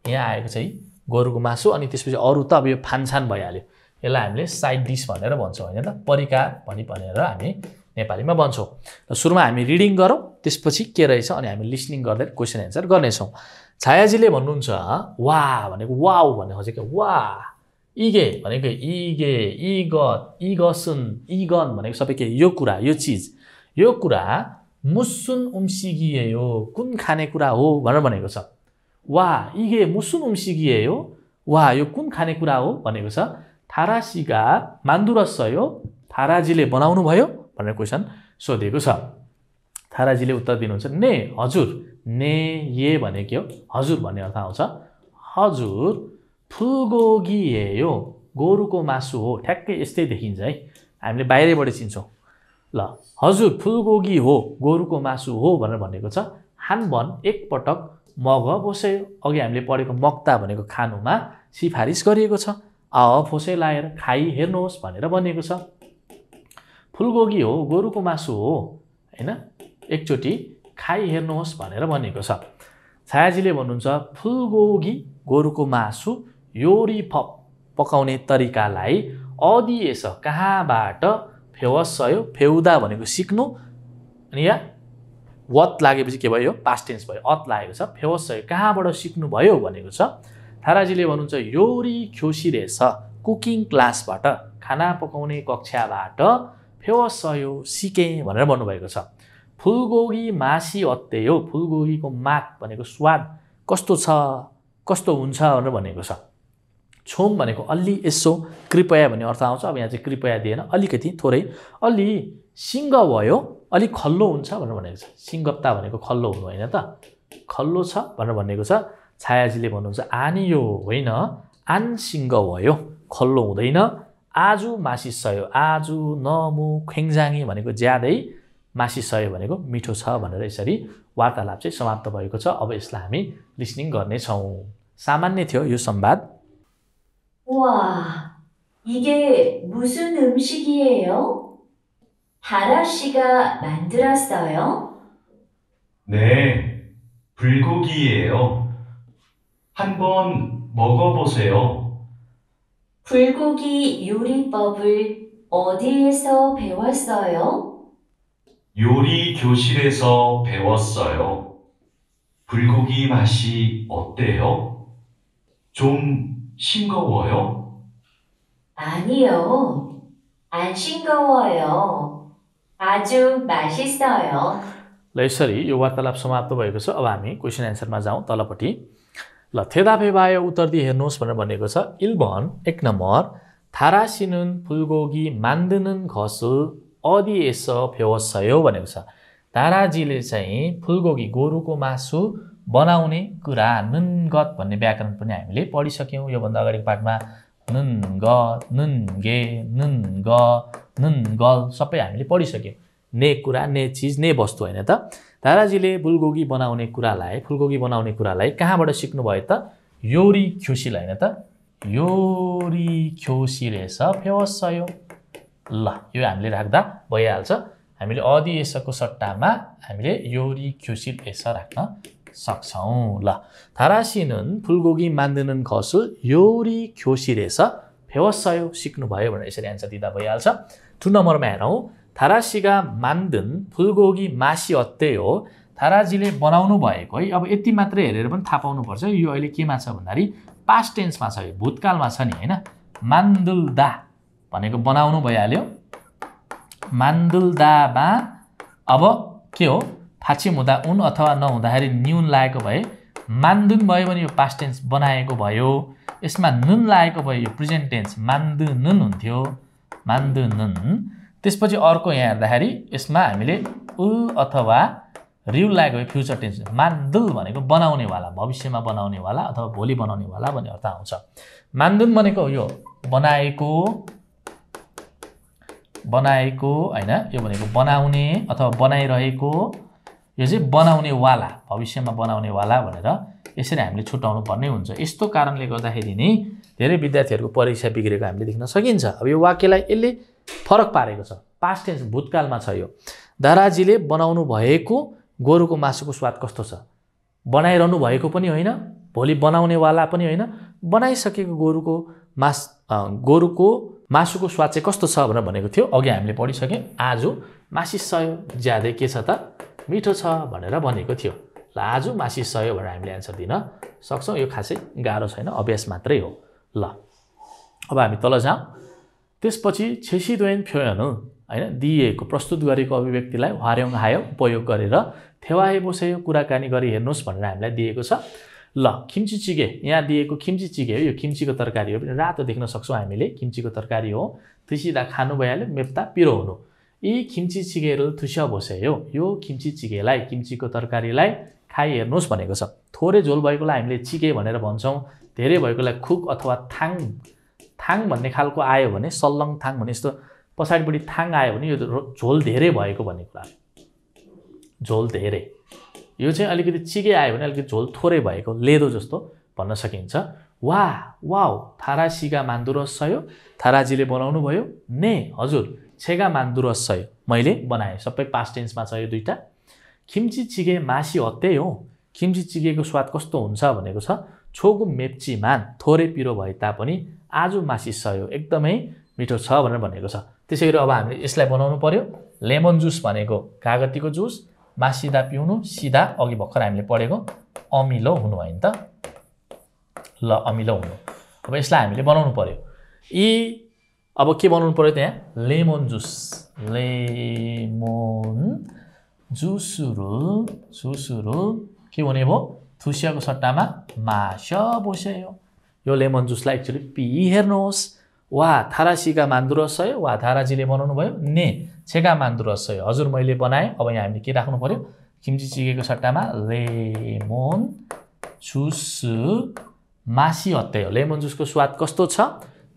यहाँ आएको चाहिँ गोरुको मासु अनि त्यसपछि अरू त अब यो फानछान भइहाल्यो यसलाई हामीले साइड डिस भनेर भन्छौँ होइन त परिकार भनेर हामी नेपालीमा भन्छौँ र सुरुमा हामी रिडिङ गरौँ त्यसपछि के रहेछ अनि हामी लिसनिङ गर्दै क्वेसन एन्सर गर्नेछौँ छायाजीले भन्नुहुन्छ वा भनेको वाउ भन्ने खोजेको वा इगे भनेको इगे इगत इगसुन इगन भनेको सबै के यो कुरा यो चिज यो कुरा मुसुन उम्सिगिएयो कुन खानेकुरा हो भनेर भनेको छ वा इगे मुसुन उम्सिगिएयो वा यो कुन खानेकुरा हो भनेको छ थारासीगा मान्दुरसयो थाराजीले बनाउनु भयो भनेर क्वेसन सोधेको छ थाराजीले उत्तर दिनुहुन्छ ने हजुर ने ये भने के हो हजुर भन्ने अर्थ आउँछ हजुर फुलगोगी हो गोरुको मासु हो ठ्याक्कै यस्तै देखिन्छ है हामीले बाहिरैबाट चिन्छौँ ल हजुर फुलगोगी हो गोरुको मासु हो भनेर भनेको छ हानबन एकपटक मग फोसे अघि हामीले पढेको मक्ता भनेको खानुमा सिफारिस गरिएको छ फोसे लाएर खाइ हेर्नुहोस् भनेर भनेको छ फुलगोगी हो गोरुको मासु हो हैन एकचोटि खाइ हेर्नुहोस् भनेर भनेको छ छायाजीले भन्नुहुन्छ फुलगोगी गोरुको मासु योरी पकाउने तरिकालाई अदिएस कहाँबाट फेवसयो फेउदा भनेको सिक्नु अनि या वत लागेपछि के भयो पास्ट टेन्स भयो अत लागेको छ फेवसयो कहाँबाट सिक्नु भयो भनेको छ थाराजीले भन्नुहुन्छ योरी ख्योसिरेस कुकिङ क्लासबाट खाना पकाउने कक्षाबाट फेवसयो सिके भनेर भन्नुभएको छ फुलगोगी मासी अत्तेयो फुलगोगीको माग भनेको स्वाद कस्तो छ कस्तो हुन्छ भनेर भनेको छ छोम भनेको अलि यसो कृपया भन्ने अर्थ आउँछ अब यहाँ चाहिँ कृपया दिएन अलिकति थोरै अलि सिङ्ग भयो अलि खल्लो हुन्छ भनेर भनेको छ सिङ्गप्ता भनेको खल्लो हुनु होइन त खल्लो छ भनेर भनेको छ छायाजीले भन्नुहुन्छ आनियो होइन आन सिङ्ग भयो खल्लो हुँदैन आजु मासिसयो आजु नमु खेङजाङी भनेको ज्यादै मासिसयो भनेको मिठो छ भनेर यसरी वार्तालाप चाहिँ समाप्त भएको छ अब यसलाई हामी लिसनिङ गर्नेछौँ सामान्य थियो यो संवाद 와, 이게 무슨 음식이에요? 다라 씨가 만들었어요? 네, 불고기예요. 한번 먹어보세요. 불고기 요리법을 어디에서 배웠어요? 요리 교실에서 배웠어요. 불고기 맛이 어때요? 좀 싱거워요? 아니요. 안 싱거워요. 아주 맛있어요. ल यसरी यो वार्तालाप समाप्त भएको छ। अब हामी क्वेसन एन्सरमा जाउँ तलपट्टि। ल 대답해봐요 उत्तर दिए हेर्नुहोस् भनेर भनेको छ। 1번 1 नम्बर 다라씨는 불고기 만드는 것을 어디에서 배웠어요 भनेको छ। 다라जीले चाहिँ फुलगोगी गोरुको मासु बनाउने कुरा नन्गत भन्ने व्याकरण पनि हामीले पढिसक्यौँ। योभन्दा अगाडिको पाठमा नन्गत नन्गे नन्ग नन्गल सबै हामीले पढिसक्यौँ। ने कुरा ने चिज ने वस्तु होइन त। दाराजीले फुलगोगी बनाउने कुरालाई कहाँबाट सिक्नुभयो त? 요리 교실 होइन त? 요리 교실에서 배웠어요। ल यो हामीले राख्दा भइहाल्छ। हामीले 어디에서को सट्टामा हामीले 요리 교실에서 राख्न सक्छौँ। ल 다라씨는 불고기 만드는 것을 요리 교실에서 배웠어요। सिक्नुभयो भनेर यसरी एन्सर दिँदा भइहाल्छ। 2 नम्बरमा हेरौँ। 다라씨가 만든 불고기 맛이 어때요? 다라जीले बनाउनु भएको है। अब यति मात्रै हेरेर पनि थाहा पाउनुपर्छ यो अहिले केमा छ भन्दाखेरि पास्ट टेन्समा छ, यो भूतकालमा छ नि हैन। 만들다 भनेको बनाउनु भइहाल्यो। 만들다मा अब के हो? फाक्षम हुँदा उन अथवा नहुँदाखेरि न्युन लागेको भए 만든 भयो भने यो पास्ट टेन्स बनाएको भयो। यसमा नुन लागेको भयो यो प्रेजेन्ट टेन्स 만드는 हुन्थ्यो। 만드는। त्यसपछि अर्को यहाँ हेर्दाखेरि यसमा हामीले उ अथवा रिउ लागेको भए फ्युचर टेन्स 만들 भनेको बनाउनेवाला, भविष्यमा बनाउनेवाला अथवा भोलि बनाउनेवाला भन्ने अर्थ आउँछ। 만든 भनेको यो बनाएको हैन, यो भनेको बनाउने अथवा बनाइरहेको, यो चाहिँ बनाउनेवाला, भविष्यमा बनाउनेवाला भनेर यसरी हामीले छुटाउनु पर्ने हुन्छ। यस्तो कारणले गर्दाखेरि नै धेरै विद्यार्थीहरूको परीक्षा बिग्रेको हामीले देख्न सकिन्छ। अब यो वाक्यलाई यसले फरक पारेको छ। पास्ट टेन्स भूतकालमा छ यो। दाराजीले बनाउनु भएको गोरुको मासुको स्वाद कस्तो छ? बनाइरहनु भएको पनि होइन, भोलि बनाउनेवाला पनि होइन, बनाइसकेको गोरुको मासुको स्वाद चाहिँ कस्तो छ भनेर भनेको थियो। अघि हामीले पढिसक्यौँ। आज मासिसयो, ज्यादै के छ त? मिठो छ भनेर भनेको थियो। ल आज मासिसयो भनेर हामीले एन्सर दिन सक्छौँ। यो खासै गाह्रो छैन, अभ्यास मात्रै हो। ल अब हामी तल जाउँ। त्यसपछि 제시된 표현은 हैन दिएको प्रस्तुत गरेको अभिव्यक्तिलाई 활용하여 उपयोग गरेर 대화해보세요, कुराकानी गरी हेर्नुहोस् भनेर हामीलाई दिएको छ। ल किम्चीचिगे यहाँ दिएको किम्चीचिगे हो। यो किम्चीको तरकारी हो, रातो देख्न सक्छौँ हामीले। किम्चीको तरकारी हो, तुसिदा खानु भइहाल्यो, मेप्ता पिरो हुनु। यी किम्चीचिगेहरू तुस्याबोसेयो, यो किम्चीचिगेलाई, किम्चीको तरकारीलाई खाइ हेर्नुहोस् भनेको छ। थोरै झोल भएकोलाई हामीले चिगे भनेर भन्छौँ, धेरै भएकोलाई खुक अथवा थाङ भन्ने खालको आयो भने, सल्लङ थाङ भने यस्तो पछाडिपट्टि थाङ आयो भने यो झोल धेरै भएको भन्ने कुरा। झोल धेरै, यो चाहिँ अलिकति चिगे आयो भने अलिकति झोल थोरै भएको, लेदो जस्तो भन्न सकिन्छ। वाह वाउ 다라씨가 만들었어요? 다라जीले बनाउनु भयो? ने हजुर 제가 만들었어요, मैले बनाएँ। सबै पास्ट टेन्समा छ यो दुईटा। 김치찌개 맛이 어때요? 김치찌개को स्वाद कस्तो हुन्छ भनेको छ। छोगु 맵지만 थोरै पिरो भए तापनि आज 맛있어요, एकदमै मिठो छ भनेर भनेको छ। त्यसैगरी अब हामीले यसलाई बनाउनु पर्यो। लेमन जुस भनेको कागतीको जुस, मासिदा पिउनु, सिधा अघि भर्खर हामीले पढेको अमिलो हुनु होइन त। ल अमिलो हुनु। अब यसलाई हामीले बनाउनु पर्यो। अब के बनाउनु पर्यो त्यहाँ? लेमन जुस, लेमन जुसुरु के हुने भयो? थुसियाको सट्टामा 마셔보세요। यो लेमन जुसलाई एक्चुअली पिहेर्नुहोस्। वा 다라씨가 만들었어요? वा 다라जीले बनाउनु भयो? ने 제가 만들었어요, हजुर मैले बनाएँ। अब यहाँ हामीले के राख्नु पर्यो? 김치찌개को सट्टामा लेमन जुस 맛이 어때요? लेमन जुसको स्वाद कस्तो छ?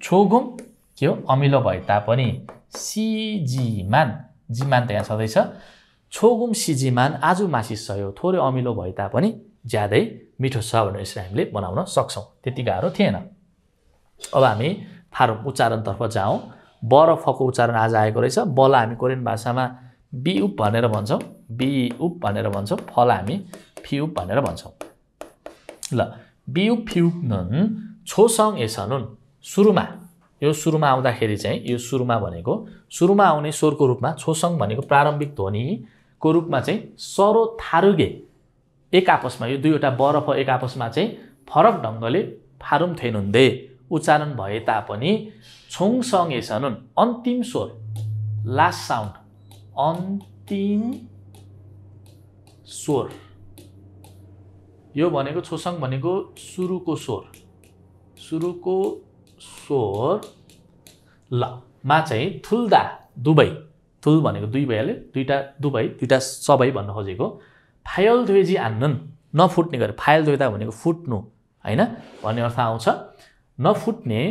조금 के हो? अमिलो भए तापनि सिजिमान, जिमान त यहाँ छँदैछ। 조금 सिजिमान आज 맛있어요, थोरै अमिलो भए तापनि ज्यादै मिठो छ भनेर यसरी हामीले बनाउन सक्छौँ। त्यति गाह्रो थिएन। अब हामी फारम उच्चारणतर्फ जाउँ। ब र फको उच्चारण आज आएको रहेछ। बलाई हामी कोरियन भाषामा बिउप भनेर भन्छौँ, बिउप भनेर भन्छौँ, फलाई हामी फिउप भनेर भन्छौँ। ल बिउप फिउप्नुन छोसङएसनुन सुरुमा यो सुरुमा आउँदाखेरि चाहिँ यो सुरुमा भनेको सुरुमा आउने स्वरको रूपमा छोसङ भनेको प्रारम्भिक ध्वनिको रूपमा चाहिँ सरो थारुगे एक आपसमा यो दुईवटा ब र फ एक आपसमा चाहिँ फरक ढङ्गले फारुम थेनुन्दे उच्चारण भए तापनि छोङसङएसनुन अन्तिम स्वर लास्ट साउन्ड अन्तिम स्वर यो भनेको छोसङ भनेको सुरुको स्वर ल मा चाहिँ थुल्दा दुबै थुल भनेको दुई भइहाल्यो दुईटा दुबै दुईटा सबै भन्न खोजेको फायल द्वेजी आन्नुन नफुट्ने गरे फायल द्वेदा भनेको फुट्नु हैन भन्ने अर्थ आउँछ नफुट्ने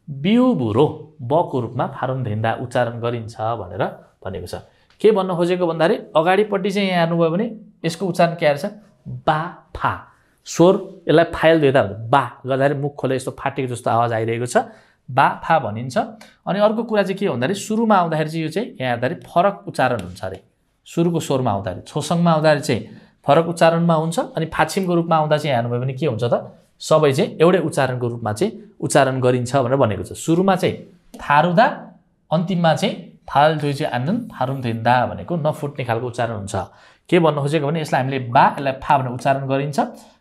बिउबुरो बको रूपमा फारुम धेन्दा उच्चारण गरिन्छ भनेर भनेको छ। के भन्न खोजेको भन्दाखेरि अगाडिपट्टि चाहिँ यहाँ हेर्नुभयो भने यसको उच्चारण के आएछ बा फा स्वर यसलाई फायल द्वेदा भन्छ बा गर्दाखेरि मुख खोले यस्तो फाटेको जस्तो आवाज आइरहेको छ बा फा भनिन्छ। अनि अर्को कुरा चाहिँ के भन्दाखेरि सुरुमा आउँदाखेरि चाहिँ यो चाहिँ यहाँ हेर्दाखेरि फरक उच्चारण हुन्छ अरे सुरुको स्वरमा आउँदाखेरि छोसङमा आउँदाखेरि चाहिँ फरक उच्चारणमा हुन्छ अनि फाछिमको रूपमा आउँदा चाहिँ हेर्नुभयो भने के हुन्छ त सबै चाहिँ एउटै उच्चारणको रूपमा चाहिँ उच्चारण गरिन्छ भनेर भनेको छ। सुरुमा चाहिँ थारुदा अन्तिममा चाहिँ फाल द्वेजी आन्नुन फारुम धेन्दा भनेको नफुट्ने खालको उच्चारण हुन्छ। के भन्न खोजेको भने यसलाई हामीले बा यसलाई फा भनेर उच्चारण गरिन्छ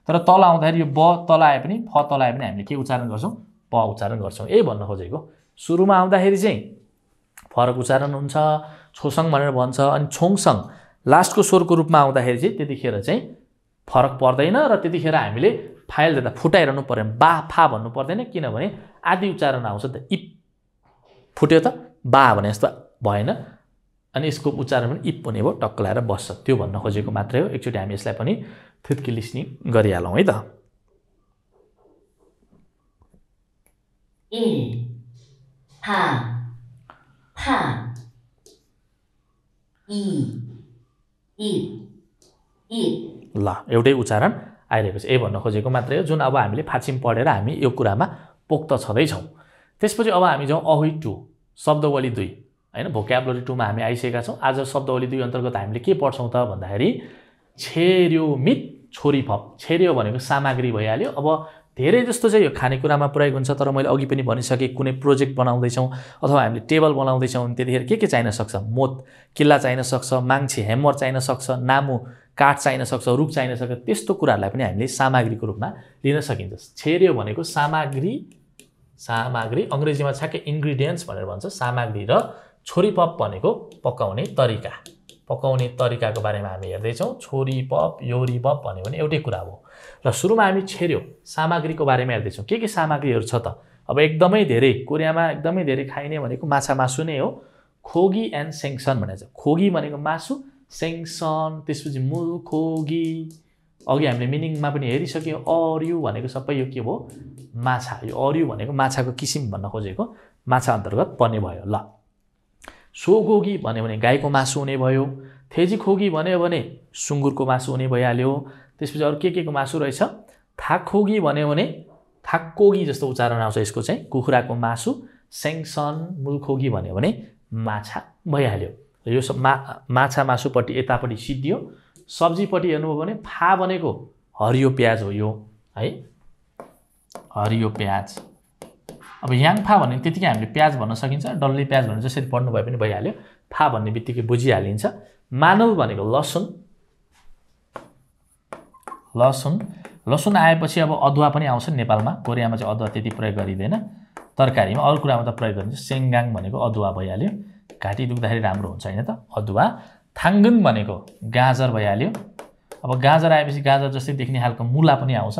तर तल आउँदाखेरि यो ब तल आए पनि फ तल आए पनि हामीले के उच्चारण गर्छौँ प उच्चारण गर्छौँ यही भन्न खोजेको। सुरुमा आउँदाखेरि चाहिँ फरक उच्चारण हुन्छ छोसङ भनेर भन्छ अनि छोङसङ लास्टको स्वरको रूपमा आउँदाखेरि चाहिँ त्यतिखेर चाहिँ फरक पर्दैन र त्यतिखेर हामीले फाइल दिँदा फुटाइरहनु पर्दैन बा फा भन्नु पर्दैन किनभने आदि उच्चारण आउँछ त इप फुट्यो त बा भने जस्तो भएन अनि यसको उच्चारण पनि इप हुने भयो टक्क लगाएर बस्छ त्यो भन्न खोजेको मात्रै हो। एकचोटि हामी यसलाई पनि थुत्की लिस्निङ गरिहालौँ है त। 1 파 파 2 입 ल एउटै उच्चारण आइरहेको छ यही भन्न खोजेको मात्रै हो जुन अब हामीले फाछिम पढेर हामी यो कुरामा पोक्त छँदैछौँ। त्यसपछि अब हामी जाउँ अहि 2 शब्दवली 2 हैन भोक्याबुलरी 2 मा हामी आइसकेका छौँ। आज शब्दवली 2 अन्तर्गत हामीले के पढ्छौँ त भन्दाखेरि छेर्यो मित छोरी फप छेर्यो भनेको सामग्री भइहाल्यो। अब धेरै जस्तो चाहिँ यो खानेकुरामा प्रयोग हुन्छ तर मैले अघि पनि भनिसकेँ कुनै प्रोजेक्ट बनाउँदैछौँ अथवा हामीले टेबल बनाउँदैछौँ त्यतिखेर के चाहिन सक्छ मोत किल्ला चाहिन सक्छ माङ्छे ह्यामर चाहिन सक्छ नामु काठ चाहिन सक्छ रुख चाहिन सक्छ त्यस्तो कुराहरूलाई पनि हामीले सामग्रीको रूपमा लिन सकिन्छ। छेर्यो भनेको सामग्री अङ्ग्रेजीमा छ्याक्कै इन्ग्रिडियन्ट्स भनेर भन्छ सामग्री र छोरी पप भनेको पकाउने तरिकाको बारेमा हामी हेर्दैछौँ। छोरी पप योरी पप भन्यो भने एउटै कुरा हो र सुरुमा हामी छेर्यो सामग्रीको बारेमा हेर्दैछौँ के सामग्रीहरू छ त अब एकदमै धेरै कोरियामा एकदमै धेरै खाइने भनेको माछा मासु नै हो खोगी एन्ड सेङसन भनेको छ। खोगी भनेको मासु सेङसन त्यसपछि मूल खोगी अघि हामीले मिनिङमा पनि हेरिसक्यो अरियु भनेको सबै यो के भयो माछा यो अरियु भनेको माछाको किसिम भन्न खोजेको माछा अन्तर्गत पर्ने भयो। ल सोगोगी भन्यो भने गाईको मासु हुने भयो थेजी खोगी भन्यो भने सुँगुरको मासु हुने भइहाल्यो। त्यसपछि अरू के को मासु रहेछ थाकोगी भन्यो भने थाक्कोगी जस्तो उच्चारण आउँछ यसको चाहिँ कुखुराको मासु सेङसन मुलखोगी भन्यो भने माछा भइहाल्यो। यो सब माछा मासुपट्टि यतापट्टि सिद्धियो। सब्जीपट्टि हेर्नुभयो भने फा भनेको हरियो प्याज हो यो है हरियो प्याज। अब याङफा भन्ने त्यतिकै हामीले प्याज भन्न सकिन्छ डल्ले प्याज भनेर जसरी पढ्नु भए पनि भइहाल्यो फा भन्ने बित्तिकै बुझिहालिन्छ। मानव भनेको लसुन आएपछि अब अदुवा पनि आउँछ नेपालमा कोरियामा चाहिँ अदुवा त्यति प्रयोग गरिँदैन तरकारीमा अरू कुरामा त प्रयोग गरिन्छ। सेङगाङ भनेको अदुवा भइहाल्यो घाँटी दुख्दाखेरि राम्रो हुन्छ हैन त अदुवा। थाङ्गुन भनेको गाजर भइहाल्यो। अब गाजर आएपछि गाजर जस्तै देख्ने खालको मुला पनि आउँछ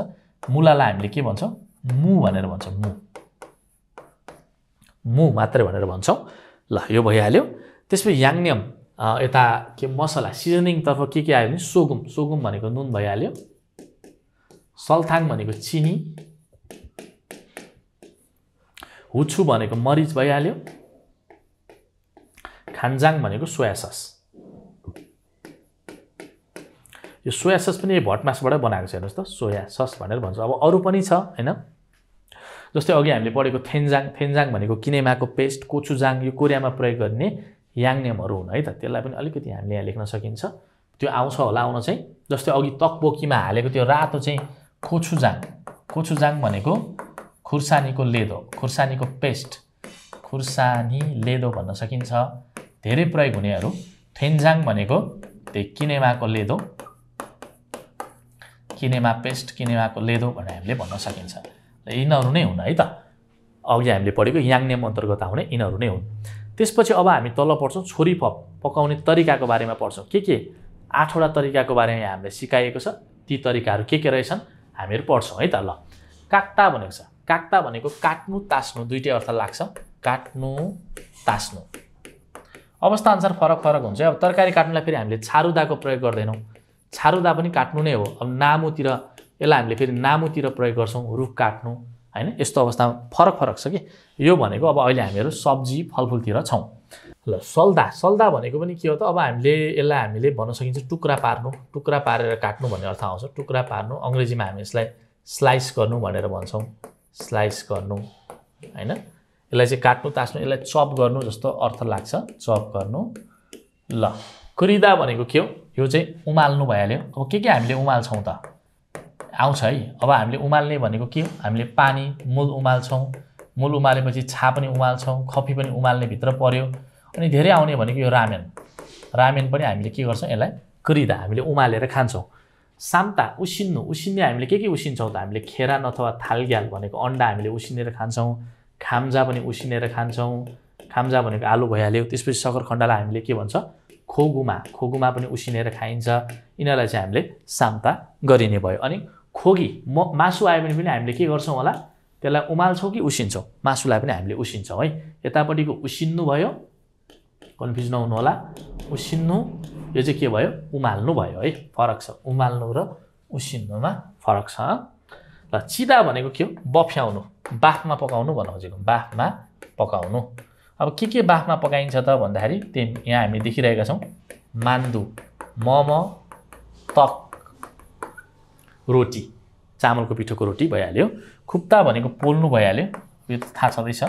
मुलालाई हामीले के भन्छौँ मु भनेर भन्छौँ मु मात्रै भनेर भन्छौँ। ल यो भइहाल्यो। त्यसपछि याङन्यम यता के मसला सिजनिङतर्फ के आयो भने सोगुम भनेको नुन भइहाल्यो। सल्थाङ भनेको चिनी हुछु भनेको मरिच भइहाल्यो। खान्जाङ भनेको सोया सस यो सोया सस पनि भटमासबाट बनाएको छ हेर्नुहोस् त सोया सस भनेर भन्छ। अब अरू पनि छ हैन जस्तै अघि हामीले पढेको थेन्जाङ भनेको किनेमाको पेस्ट, कोचुजाङ यो कोरियामा प्रयोग गरिने याङनेमहरू हुन् है त। त्यसलाई पनि अलिकति हामीले यहाँ लेख्न सकिन्छ, त्यो आउँछ होला आउन चाहिँ। जस्तै अघि तकबोकीमा हालेको त्यो रातो चाहिँ कोचुजाङ भनेको खुर्सानीको लेदो, खुर्सानीको पेस्ट, खुर्सानी लेदो भन्न सकिन्छ। धेरै प्रयोग हुनेहरू थेन्जाङ भनेको त्यही किनेमाको लेदो, किनेमा पेस्ट, किनेमाको लेदो भनेर हामीले भन्न सकिन्छ। यिनीहरू नै हुन् है त, अघि हामीले पढेको याङनेम अन्तर्गत आउने यिनीहरू नै हुन्। त्यसपछि अब हामी तल पढ्छौँ छोरी पकाउने तरिकाको बारेमा पढ्छौँ। के 8वटा तरिकाको बारेमा यहाँ हामीले सिकाइएको छ। ती तरिकाहरू के रहेछन् हामीहरू पढ्छौँ है त। ल, काट्टा भनेको छ। काट्टा भनेको काट्नु तास्नु दुईटै अर्थ लाग्छ। काट्नु तास्नु अवस्थाअनुसार फरक हुन्छ। अब तरकारी काट्नुलाई फेरि हामीले छारुदाको प्रयोग गर्दैनौँ, छारुदा पनि काट्नु नै हो। अब नामुतिर यसलाई हामीले फेरि नामुतिर प्रयोग गर्छौँ, रुख काट्नु हैन। यस्तो अवस्थामा फरक छ कि यो भनेको अब अहिले हामीहरू सब्जी फलफुलतिर छौँ। ल, सल्दा भनेको पनि के हो त, अब यसलाई हामीले भन्न सकिन्छ टुक्रा पार्नु, टुक्रा पारेर काट्नु भन्ने अर्थ आउँछ। टुक्रा पार्नु अङ्ग्रेजीमा हामी यसलाई स्लाइस गर्नु भनेर भन्छौँ, स्लाइस गर्नु हैन। यसलाई चाहिँ काट्नु तास्नु, यसलाई चप गर्नु जस्तो अर्थ लाग्छ, चप गर्नु। ल, कुरिदा भनेको के हो, यो चाहिँ उमाल्नु भइहाल्यो। अब के हामीले उमाल्छौँ त आउँछ है। अब हामीले उमाल्ने भनेको के हो, हामीले पानी मूल उमाल्छौँ, मूल उमालेपछि छा पनि उमाल्छौँ, खफी पनि उमाल्ने भित्र पर्यो। अनि धेरै आउने भनेको यो रामेन पनि हामीले के गर्छौँ, यसलाई कुरिदा हामीले उमालेर खान्छौँ। साम्ता उसिन्ने हामीले के उसिन्छौँ त, हामीले खेरान अथवा थालग्याल भनेको अन्डा हामीले उसिनेर खान्छौँ। खाम्जा पनि उसिनेर खान्छौँ, खाम्जा भनेको आलु भइहाल्यो। त्यसपछि सकरखण्डलाई हामीले के भन्छ, खोगुमा पनि उसिनेर खाइन्छ। यिनीहरूलाई चाहिँ हामीले साम्ता गरिने भयो। अनि खोगी मासु आयो भने पनि हामीले के गर्छौँ होला, त्यसलाई उमाल्छौँ कि उसिन्छौँ, मासुलाई पनि हामीले उसिन्छौँ है। यतापट्टिको उसिन्नु भयो, कन्फ्युज नहुनु होला, उसिन्नु यो चाहिँ के भयो, उमाल्नु भयो है। फरक छ, उमाल्नु र उसिन्नुमा फरक छ। ल, चिदा भनेको के हो, बफ्याउनु, बाफमा पकाउनु भन्न खोजेको, बाफमा पकाउनु। अब के बाफमा पकाइन्छ त भन्दाखेरि त्यही यहाँ हामी देखिरहेका छौँ, मान्दु, मोमो, तक, रोटी, चामलको पिठोको रोटी भइहाल्यो। खुप्ता भनेको पोल्नु भइहाल्यो, यो त थाहा छँदैछ,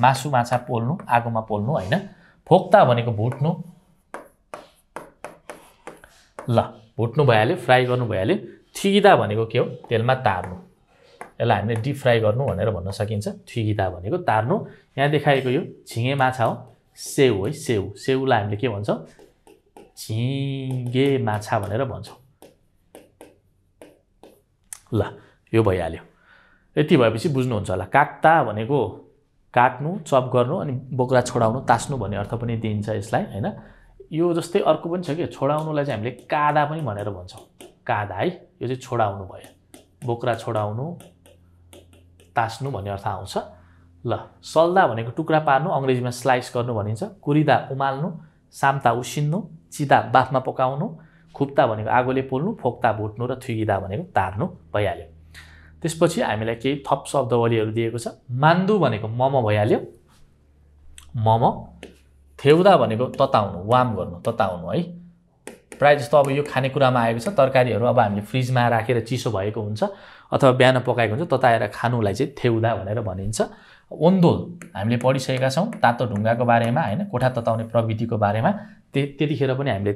मासु माछा पोल्नु, आगोमा पोल्नु होइन। फोक्ता भनेको भुट्नु, ल भुट्नु भइहाल्यो, फ्राई गर्नु भइहाल्यो। थिगिदा भनेको के हो, तेलमा तार्नु, यसलाई हामीले डिप फ्राई गर्नु भनेर भन्न सकिन्छ। थिगिदा भनेको तार्नु। यहाँ देखाएको यो झिँगे माछा हो, सेउ है, सेउलाई हामीले के भन्छौँ, झिँगे माछा भनेर भन्छौँ। ल, यो भइहाल्यो। यति भएपछि बुझ्नुहुन्छ होला। काट्टा भनेको काट्नु, चप गर्नु, अनि बोक्रा छोडाउनु, तास्नु भन्ने अर्थ पनि दिइन्छ यसलाई हैन। यो जस्तै अर्को पनि छ कि छोडाउनुलाई चाहिँ हामीले कादा पनि भनेर भन्छौँ, कादा है। यो चाहिँ छोडाउनु भयो, बोक्रा छोडाउनु, तास्नु भन्ने अर्थ आउँछ। ल, सल्दा भनेको टुक्रा पार्नु, अङ्ग्रेजीमा स्लाइस गर्नु भनिन्छ। कुरिदा उमाल्नु, साम्ता उसिन्नु, चिदा बाफमा पकाउनु, खुप्ता भनेको आगोले पोल्नु, फोक्ता भुट्नु र थुगिदा भनेको तार्नु भइहाल्यो। त्यसपछि हामीलाई केही थप शब्दावलीहरू दिएको छ। मान्दु भनेको मोमो भइहाल्यो, मोमो। थेउदा भनेको तताउनु, वार्म गर्नु, तताउनु है। प्रायः जस्तो अब यो खानेकुरामा आएको छ, तरकारीहरू अब हामीले फ्रिजमा राखेर चिसो भएको हुन्छ अथवा बिहान पकाएको हुन्छ, तताएर खानुलाई चाहिँ थेउदा भनेर भनिन्छ। ओन्दोल हामीले पढिसकेका छौँ, तातो ढुङ्गाको बारेमा होइन, कोठा तताउने प्रविधिको बारेमा। त्यतिखेर पनि हामीले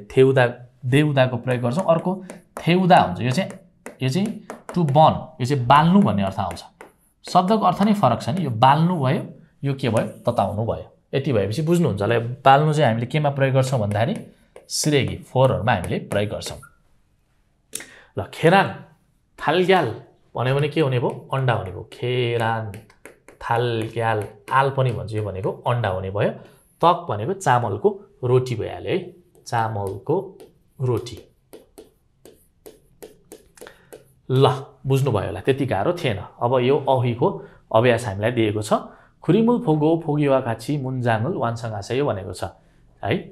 देउदाको प्रयोग गर्छौँ। अर्को थेउदा हुन्छ, यो चाहिँ टु बर्न, यो चाहिँ बाल्नु भन्ने अर्थ आउँछ। शब्दको अर्थ नै फरक छ नि, यो बाल्नु भयो, यो के भयो, तताउनु भयो। यति भएपछि बुझ्नुहुन्छ होला। बाल्नु चाहिँ हामीले केमा प्रयोग गर्छौँ भन्दाखेरि सिरेगी, फोरहरूमा हामीले प्रयोग गर्छौँ। ल, खेरान थालग्याल भन्यो भने के हुने भयो, अन्डा हुने भयो। खेरान थालग्याल, आल पनि भन्छ, यो भनेको अन्डा हुने भयो। तक भनेको चामलको रोटी भइहाल्यो है, चामलको रोटी। ल, बुझ्नुभयो होला, त्यति गाह्रो थिएन। अब यो अहिको अभ्यास हामीलाई दिएको छ। खुरिमुल फोगो फोगिवा खाची मुन्जाङुल वानसँग आशयो भनेको छ है।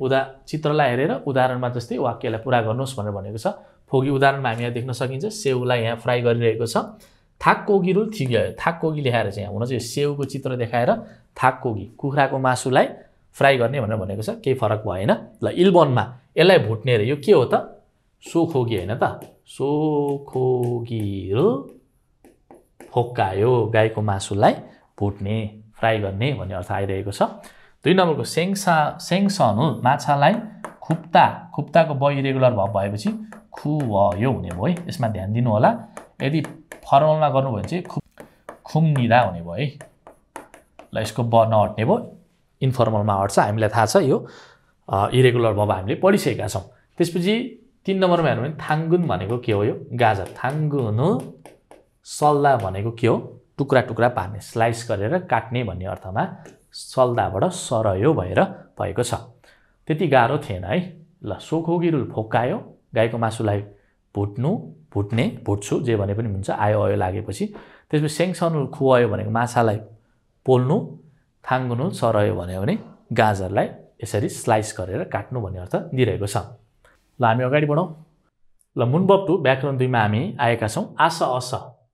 चित्रलाई हेरेर उदाहरणमा जस्तै वाक्यलाई पुरा गर्नुहोस् भनेर भनेको छ। फोगी उदाहरणमा हामी यहाँ देख्न सकिन्छ, सेउलाई यहाँ फ्राई गरिरहेको छ। थाक कोगी रुल थिग्यो, थाक कोगी लेखाएर चाहिँ हुन चाहिँ सेउको चित्र देखाएर थाक कोगी, कुखुराको मासुलाई फ्राई गर्ने भनेर भनेको छ। केही फरक भएन। ल, इल्बनमा यसलाई भुट्ने रे, यो के हो त, सोखोगी होइन त, सोखोगी रुल फोकायो गाईको मासुलाई भुट्ने फ्राई गर्ने भन्ने अर्थ आइरहेको छ 2 नम्बरको सेङसनु माछालाई खुप्ताको ब इरेगुलर भर्ब भएपछि खुवयो हुने भयो है यसमा ध्यान दिनु होला यदि फर्मलमा गर्नु भयो भने चाहिँ खुम्निदा हुने भयो है ल यसको ब नहट्ने भयो इन्फर्मलमा हट्छ हामीलाई थाहा छ यो इरेगुलर भर्ब हामीले पढिसकेका छौं त्यसपछि 3 नम्बरमा हेर्नु भने थाङ्गुन भनेको के हो यो गाजर थाङ्गुनु सल्दा भनेको के हो टुक्रा टुक्रा पार्ने स्लाइस गरेर काट्ने भन्ने अर्थमा सल्दाबाट सरयो भएर भएको छ त्यति गाह्रो थिएन है ल सोखोगिरुल फोकायो गाईको मासुलाई भुट्छु जे भने पनि हुन्छ आयो आयो लागेपछि त्यसपछि सेङसनुल खुवायो भनेको माछालाई पोल्नु थाङ्गुनु सरयो भन्यो भने गाजरलाई यसरी स्लाइस गरेर काट्नु भन्ने अर्थ दिइरहेको छ ल हामी अगाडि बढौं ल मुनबब 2 व्याकरण 2 मा हामी आएका छौं आस अस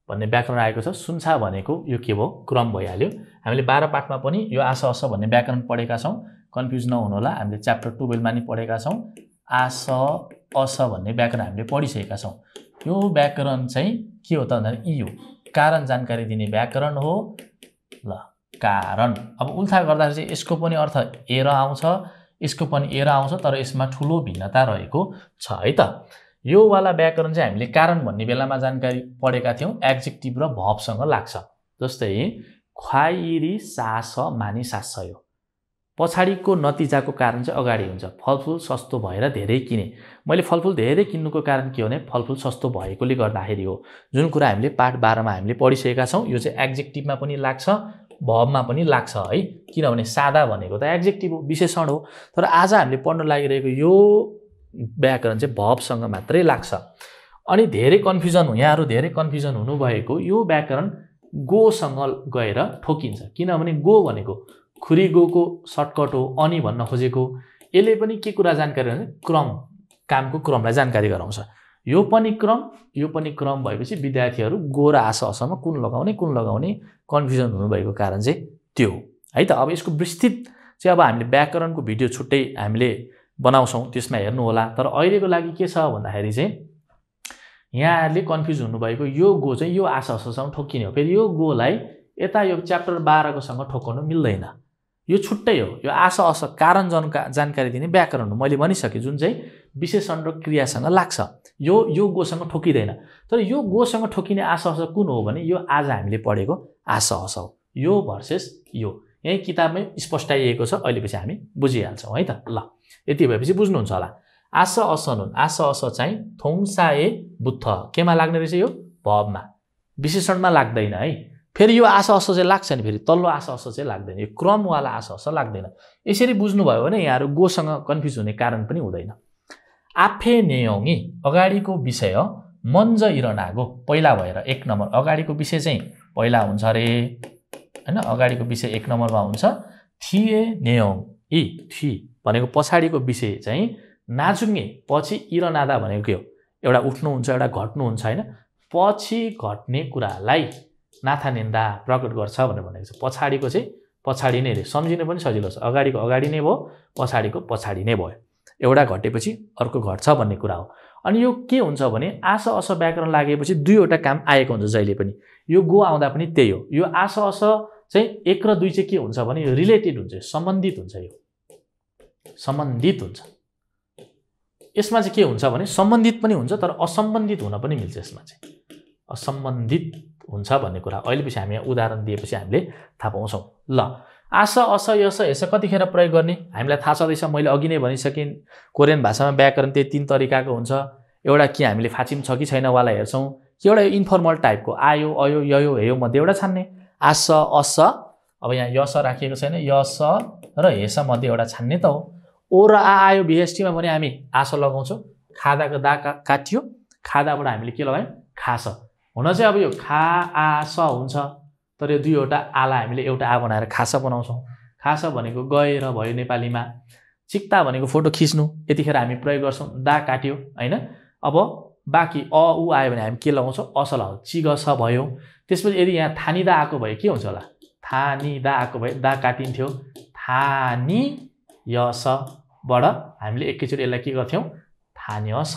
भन्ने व्याकरण आएको छ सुन्छा भनेको यो के भयो क्रम भइहाल्यो हामीले 12 पाठमा पनि यो आस अस भन्ने व्याकरण पढेका छौं कन्फ्युज नहुनु होला हामीले च्याप्टर 12 मा नि पढेका छौं आस अस भन्ने व्याकरण हामीले पढिसकेका छौं यो व्याकरण चाहिँ के हो त भन्दा यी हो कारण जानकारी दिने व्याकरण हो ल कारण अब उल्था गर्दा चाहिँ यसको पनि अर्थ एर आउँछ यसको पनि एर आउँछ तर यसमा ठूलो भिन्नता रहेको छ है त यो वाला व्याकरण चाहिँ हामीले कारण भन्ने बेलामा जानकारी पढेका थियौं एड्जेक्टिभ र भर्बसँग लाग्छ जस्तै ख्वाइरी सास मानि सासयो पछाडीको नतिजाको कारण चाहिँ अगाडि हुन्छ फलफुल सस्तो भएर धेरै किने मैले फलफुल धेरै किन्नुको कारण के हो भने फलफुल सस्तो भएकोले गर्दाखेरि हो जुन कुरा हामीले पाठ 12 मा हामीले पढिसकेका छौं यो चाहिँ एड्जेक्टिभमा पनि लाग्छ भर्बमा पनि लाग्छ है किनभने सादा भनेको त एड्जेक्टिभ हो विशेषण हो तर आज हामीले पढ्न लागिरहेको यो व्याकरण चाहिँ भर्बसँग मात्रै लाग्छ अनि धेरै कन्फ्युजन यहाँहरु धेरै कन्फ्युजन हुनु भएको यो व्याकरण गो सँग गएर ठोकिन्छ किनभने गो भनेको खुरी गोको सर्टकट हो अनि भन्न खोजेको यसले पनि के कुरा जानकारी भने क्रम कामको क्रमलाई जानकारी गराउँछ यो पनि क्रम भएपछि विद्यार्थीहरु गो र आस असमा कुन लगाउने कन्फ्युजन हुनु भएको कारण चाहिँ त्यो है त अब यसको विस्तृत चाहिँ अब हामीले व्याकरणको भिडियो छुट्टै हामीले बनाउँछौं त्यसमा हेर्नु होला तर अहिलेको लागि के छ भन्दाखेरि चाहिँ यहाँहरुले कन्फ्युज हुनु भएको यो गो चाहिँ यो आस अससँग ठोकिने हो फेरि यो गोलाई यता यो च्याप्टर 12 को सँग ठोक्न मिल्दैन यो छुट्टै हो यो आस अस कारण जानकारी दिने व्याकरण हो मैले भनिसके जुन चाहिँ विशेषण र क्रियासँग लाग्छ यो गोसँग ठोकिदैन तर यो गोसँग ठोकिने आस अस कुन हो भने यो आज हामीले पढेको आस अस हो यो भर्सेस यो यही किताबमै स्पष्टाइएको छ अहिलेपछि हामी बुझिहाल्छौं है त ल यति भएपछि बुझ्नुहुन्छ होला आस अस चाहिँ थोङसाए बुत्थ केमा लाग्ने रहेछ यो भर्बमा विशेषणमा लाग्दैन है फेरि यो आस अस चाहिँ लाग्छ नि फेरि तल्लो आस अस चाहिँ लाग्दैन यो क्रमवाला आस अस लाग्दैन यसरी बुझ्नु भयो भने यहाँहरु गोसँग कन्फ्युज हुने कारण पनि हुँदैन आफे नेयोङी अगाडिको विषय मन्ज इरनागो पहिला भएर 1 नम्बर अगाडिको विषय चाहिँ पहिला हुन्छ रे हैन अगाडिको विषय 1 नम्बरमा हुन्छ थिए नेयोङ इ थि भनेको पछाडीको विषय चाहिँ नाजुङे पछि इरनादा भनेको के हो एउटा उठ्नु हुन्छ एउटा घट्नु हुन्छ हैन पछि घट्ने कुरालाई नाथा निन्दा प्रकट गर्छ भनेर भनेको छ पछाडीको चाहिँ पछाडी नै रे सम्झिन पनि सजिलो छ अगाडिको अगाडि नै भयो पछाडीको पछाडी नै भयो एउटा घटेपछि अर्को घट्छ भन्ने कुरा हो अनि यो के हुन्छ भने आस अस व्याकरण लागेपछि दुईवटा काम आएको हुन्छ जहिले पनि यो गो आउँदा पनि त्यही हो यो आस अस चाहिँ 1 र 2 चाहिँ के हुन्छ भने यो रिलेटेड हुन्छ सम्बन्धित हुन्छ यो सम्बन्धित हुन्छ यसमा चाहिँ के हुन्छ भने सम्बन्धित पनि हुन्छ तर असम्बन्धित हुन पनि मिल्छ यसमा चाहिँ असम्बन्धित हुन्छ भन्ने कुरा अहिलेपछि हामी उदाहरण दिएपछि हामीले थाहा पाउँछौं ल आस अस यस यस कतिखेर प्रयोग गर्ने हामीलाई थाहा छदैछ मैले अघि नै भनिसके कोरियन भाषामा व्याकरण त्यही 3 तरिकाको हुन्छ एउटा के हामीले फाचिम छ कि छैन वाला हेर्छौं कि एउटा इन्फर्मल टाइपको आयो अयो ययो हेयो मध्ये एउटा छान्ने आस अस अब यहाँ यस राखिएको छैन यस र हेस मध्ये एउटा छान्ने त हो ओ र आ आयो बीएसटी मा भने हामी आस लगाउँछौं खादाको दा काटियो खादाबाट हामीले के लगायौं खास हुन चाहिँ अब यो खा आ स हुन्छ तर यो दुईवटा आला हामीले एउटा आ बनाएर खास बनाउँछौं खास भनेको गएर भयो नेपालीमा चिक्ता भनेको फोटो खिच्नु यतिखेर हामी प्रयोग गर्छौं दा काट्यो हैन अब बाकी अ उ आयो भने हामी के लगाउँछौं अस लगाउँछौं चिगस भयो त्यसपछि यदि यहाँ थानिदा आको भए के हुन्छ होला थानिदा आको भए दा काटिन्थ्यो थानी यस बाट हामीले एकैचोटी यसलाई के गर्थ्यौं थान्यस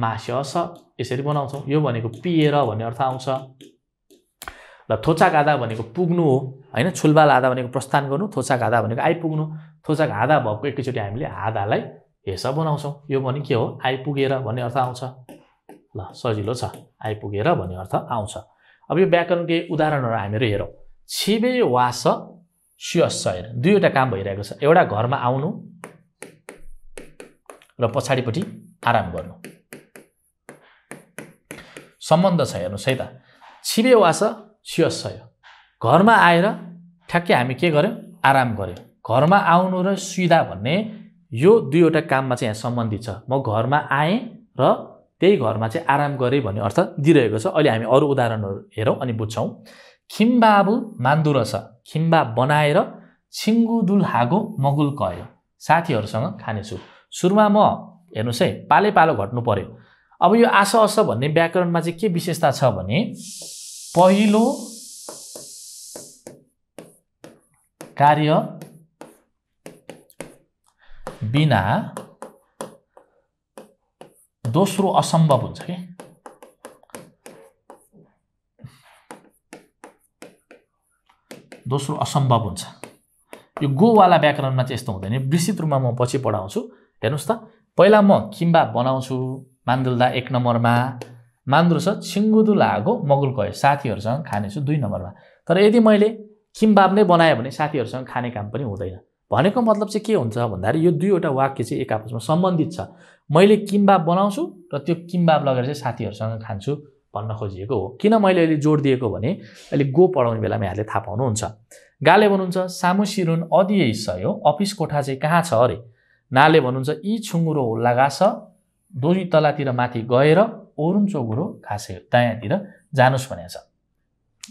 मास्यस यसरी बनाउँछौं यो भनेको पिएर भन्ने अर्थ आउँछ ल थोचाक आधा भनेको पुग्नु हो हैन, छुलबाल आधा भनेको प्रस्थान गर्नु, थोचाक आधा भनेको आइपुग्नु। थोचाक आधा भएको एकैचोटि हामीले आधालाई हेस बनाउँछौँ। यो पनि के हो, आइपुगेर भन्ने अर्थ आउँछ। ल सजिलो छ, आइपुगेर भन्ने अर्थ आउँछ। अब यो व्याकरण केही उदाहरणहरू हामीहरू हेरौँ। छिबे वास स्यसयर, दुईवटा काम भइरहेको छ। एउटा घरमा आउनु र पछाडिपट्टि आराम गर्नु। सम्बन्ध छ हेर्नुहोस् है त। छिबे वास स्यसय, घरमा आएर ठ्याक्कै हामी के गर्यौँ, आराम गर्यौँ। घरमा आउनु र सुइदा भन्ने यो दुईवटा काममा चाहिँ यहाँ सम्बन्धित छ। म घरमा आएँ र त्यही घरमा चाहिँ आराम गरेँ भन्ने अर्थ दिइरहेको छ। अहिले हामी अरू उदाहरणहरू हेरौँ अनि बुझ्छौँ। खिम्बाबु मान्दुरस, खिम्बा बनाएर छिङ्गुदुल हागो मगुल कयो, साथीहरूसँग खानेछु। सुरुमा म हेर्नुहोस् है, पाले पालो घट्नु पर्यो। अब यो आस अस भन्ने व्याकरणमा चाहिँ के विशेषता छ भने पहिलो कार्य बिना दोस्रो असम्भव हुन्छ कि। दोस्रो असम्भव हुन्छ। यो गोवाला व्याकरणमा चाहिँ यस्तो हुँदैन। विस्तृत रूपमा म पछि पढाउँछु। हेर्नुहोस् त, पहिला म किम्बाब बनाउँछु मान्दुल्दा 1 नम्बरमा, मान्दुरस छिङ्गुदुल हागो मगुल कयो, साथीहरूसँग खानेछु 2 नम्बरमा। तर यदि मैले किम्बाब नै बनाएँ भने साथीहरूसँग खाने काम पनि हुँदैन। भनेको मतलब चाहिँ के हुन्छ भन्दाखेरि यो दुईवटा वाक्य चाहिँ एक आपसमा सम्बन्धित छ। मैले किम्बाब बनाउँछु र त्यो किम्बाब लगेर चाहिँ साथीहरूसँग खान्छु भन्न खोजिएको हो। किन मैले अहिले जोड दिएको भने अहिले गो पढाउने बेलामा यहाँले थाहा पाउनुहुन्छ। गाले भन्नुहुन्छ सामुसिरुन अदिएसयो, अफिस कोठा चाहिँ कहाँ छ अरे। नाले भन्नुहुन्छ यी छुङ्गुरो लगास, दोही तलातिर माथि गएर ओरुन चौगुरो घाँसे दायाँतिर जानुस् भनेको छ।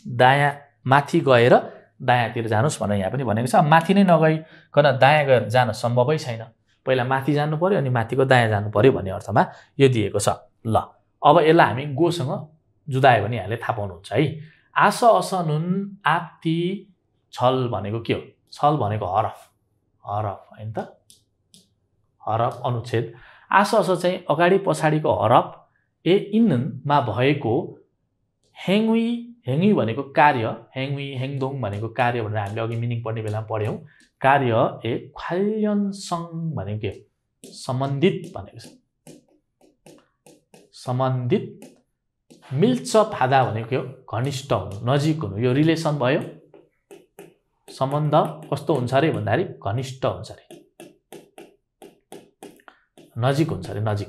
दायाँ माथि गएर दायाँतिर जानुस् भनेर यहाँ पनि भनेको छ। माथि नै नगइकन दायाँ गएर जान सम्भवै छैन। पहिला माथि जानु पर्यो अनि माथिको दायाँ जानु पर्यो भन्ने अर्थमा यो दिएको छ। ल अब यसलाई हामी गोसँग जुदायो भने यहाँले थाहा पाउनुहुन्छ है। आस अस नुन आप्ती छल भनेको के हो? छल भनेको हरफ, हरफ हैन त, हरफ अनुच्छेद। आस अस चाहिँ अगाडि पछाडिको हरफ ए इनमा भएको हेङ्वी, हेङ्वी भनेको कार्य, हेङ्वी हेङदोङ भनेको कार्य भनेर हामीले अघि मिनिङ पढ्ने बेलामा पढ्यौँ। कार्य ए ख्वाल्यनसङ भनेको के हो? सम्बन्धित भनेको छ। सम्बन्धित। मिल्छ फादा भनेको के हो? घनिष्ठ हुनु, नजिक हुनु। यो रिलेसन भयो। सम्बन्ध कस्तो हुन्छ अरे भन्दाखेरि घनिष्ठ हुन्छ अरे, नजिक हुन्छ अरे, नजिक।